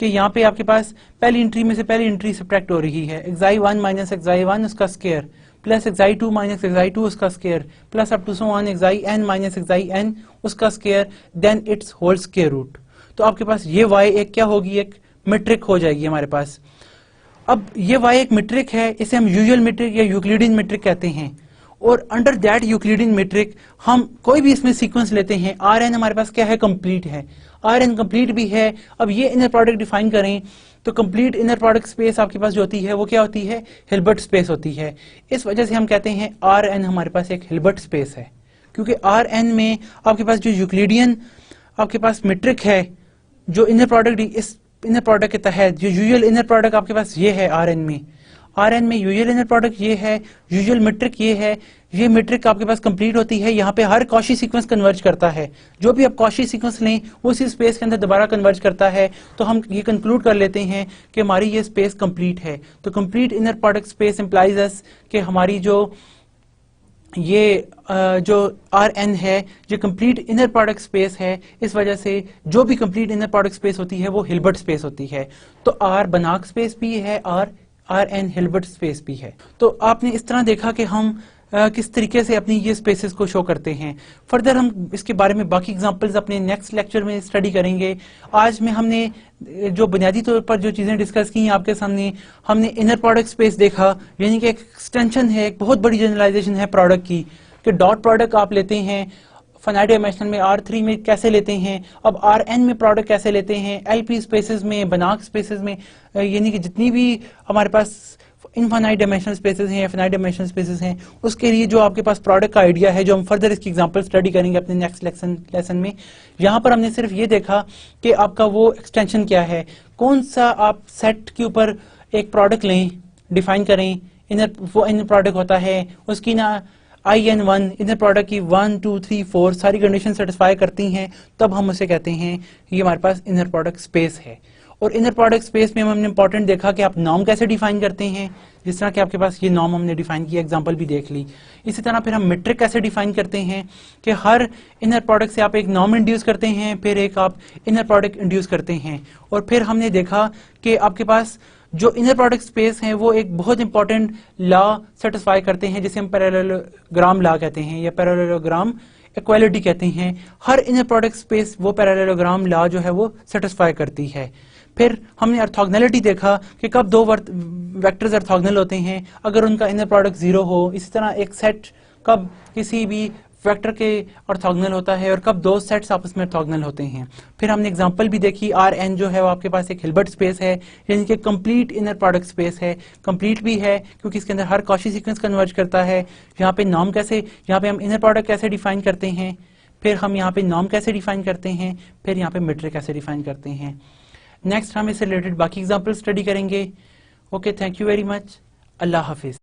कि यहाँ पे आपके पास पहली एंट्री में से पहली एंट्री सब्ट्रैक्ट हो रही है, xi1 माइनस xi1 उसका square plus xi2 minus xi2 उसका square plus up to so on xin minus xin उसका square, then it's whole square root. तो आपके पास ये y एक क्या होगी, एक मीट्रिक हो जाएगी हमारे पास। अब ये y एक मीट्रिक है, इसे हम यूजुअल मीट्रिक या यूक्लिडियन मीट्रिक कहते हैं, और अंडर दैट यूक्लिडियन मीट्रिक हम कोई भी इसमें सीक्वेंस लेते हैं, आर एन हमारे पास क्या है, कंप्लीट है, आर एन कंप्लीट भी है। अब ये इनर प्रोडक्ट डिफाइन करें तो कंप्लीट इनर प्रोडक्ट स्पेस आपके पास जो होती है वो क्या होती है, हिल्बर्ट स्पेस होती है। इस वजह से हम कहते हैं आर एन हमारे पास एक हिल्बर्ट स्पेस है, क्योंकि आर एन में आपके पास जो यूक्लिडियन आपके पास मीट्रिक है, जो इनर प्रोडक्ट, इस इनर प्रोडक्ट के तहत जो यूजुअल इनर प्रोडक्ट आपके पास ये है आर एन में यूजुअल इनर प्रोडक्ट ये है, यूजुअल मीट्रिक ये है, ये मीट्रिक आपके पास कंप्लीट होती है। यहाँ पे हर कॉशी सीक्वेंस कन्वर्ज करता है, जो भी आप कॉशी सीक्वेंस लें वो उसी स्पेस के अंदर दोबारा कन्वर्ज करता है। तो हम ये कंक्लूड कर लेते हैं कि हमारी ये स्पेस कंप्लीट है। तो complete inner product space implies us कि हमारी जो आर एन है जो कंप्लीट इनर प्रोडक्ट स्पेस है, इस वजह से जो भी कंप्लीट इनर प्रोडक्ट स्पेस होती है वो हिल्बर्ट स्पेस होती है। तो आर बनाक स्पेस भी है और आर एन हिल्बर्ट स्पेस भी है। तो आपने इस तरह देखा कि हम किस तरीके से अपनी ये स्पेसेस को शो करते हैं। फर्दर हम इसके बारे में बाकी एग्जांपल्स अपने नेक्स्ट लेक्चर में स्टडी करेंगे। आज में हमने जो बुनियादी तौर पर जो चीज़ें डिस्कस की आपके सामने, हमने इनर प्रोडक्ट स्पेस देखा, यानी कि एक एक्सटेंशन है, एक बहुत बड़ी जनरलाइजेशन है प्रोडक्ट की, कि डॉट प्रोडक्ट आप लेते हैं फाइनाइट डायमेंशनल में R3 में कैसे लेते हैं, अब Rn में प्रोडक्ट कैसे लेते हैं, LP स्पेसेस में, बनाक स्पेसेस में, यानी कि जितनी भी हमारे पास इनफाइनाइट डायमेंशनल स्पेसेस हैं या फाइनाइट डायमेंशनल स्पेसेस हैं, उसके लिए जो आपके पास प्रोडक्ट का आइडिया है, जो हम फर्दर इसकी एग्जांपल स्टडी करेंगे अपने नेक्स्ट लेसन में। यहाँ पर हमने सिर्फ ये देखा कि आपका वो एक्सटेंशन क्या है, कौन सा आप सेट के ऊपर एक प्रोडक्ट लें, डिफाइन करें, वो इनर प्रोडक्ट होता है, उसकी ना IN1 इनर प्रोडक्ट की 1 2 3 4 सारी कंडीशन सेटिस्फाई करती हैं, तब हम उसे कहते हैं ये हमारे पास इनर प्रोडक्ट स्पेस है। और इनर प्रोडक्ट स्पेस में हमने इंपॉर्टेंट देखा कि आप नॉर्म कैसे डिफाइन करते हैं, जिस तरह कि आपके पास ये नॉर्म हमने डिफाइन किया, एग्जांपल भी देख ली। इसी तरह फिर हम मीट्रिक कैसे डिफाइन करते हैं कि हर इनर प्रोडक्ट से आप एक नॉर्म इंड्यूस करते हैं, फिर एक आप इनर प्रोडक्ट इंड्यूस करते हैं। और फिर हमने देखा कि आपके पास जो इनर प्रोडक्ट स्पेस हैं वो एक बहुत इंपॉर्टेंट लॉ सेटिस्फाई करते हैं, जिसे हम पैरेललोग्राम लॉ कहते हैं या पैरेललोग्राम इक्वालिटी कहते हैं। हर इनर प्रोडक्ट स्पेस वो पैरेललोग्राम लॉ जो है वो सेटिस्फाई करती है। फिर हमने ऑर्थोगोनैलिटी देखा कि कब दो वेक्टर्स ऑर्थोगोनल होते हैं, अगर उनका इनर प्रोडक्ट 0 हो। इसी तरह एक सेट कब किसी भी वेक्टर के ऑर्थोगोनल होता है और कब दो सेट्स आपस में ऑर्थोगोनल होते हैं। फिर हमने एग्जांपल भी देखी, Rn जो है वो आपके पास एक हिल्बर्ट स्पेस है, यानी कि कंप्लीट इनर प्रोडक्ट स्पेस है। कंप्लीट भी है क्योंकि इसके अंदर हर कॉची सीक्वेंस कन्वर्ज करता है। यहाँ पे नॉर्म कैसे, यहाँ पे हम इनर प्रोडक्ट कैसे डिफाइन करते हैं, फिर हम यहाँ पे नॉर्म कैसे डिफाइन करते हैं, फिर यहाँ पे मीट्रिक कैसे डिफाइन करते हैं। नेक्स्ट हम इससे रिलेटेड बाकी एग्जाम्पल स्टडी करेंगे। Okay, thank you very much. Allah Hafiz.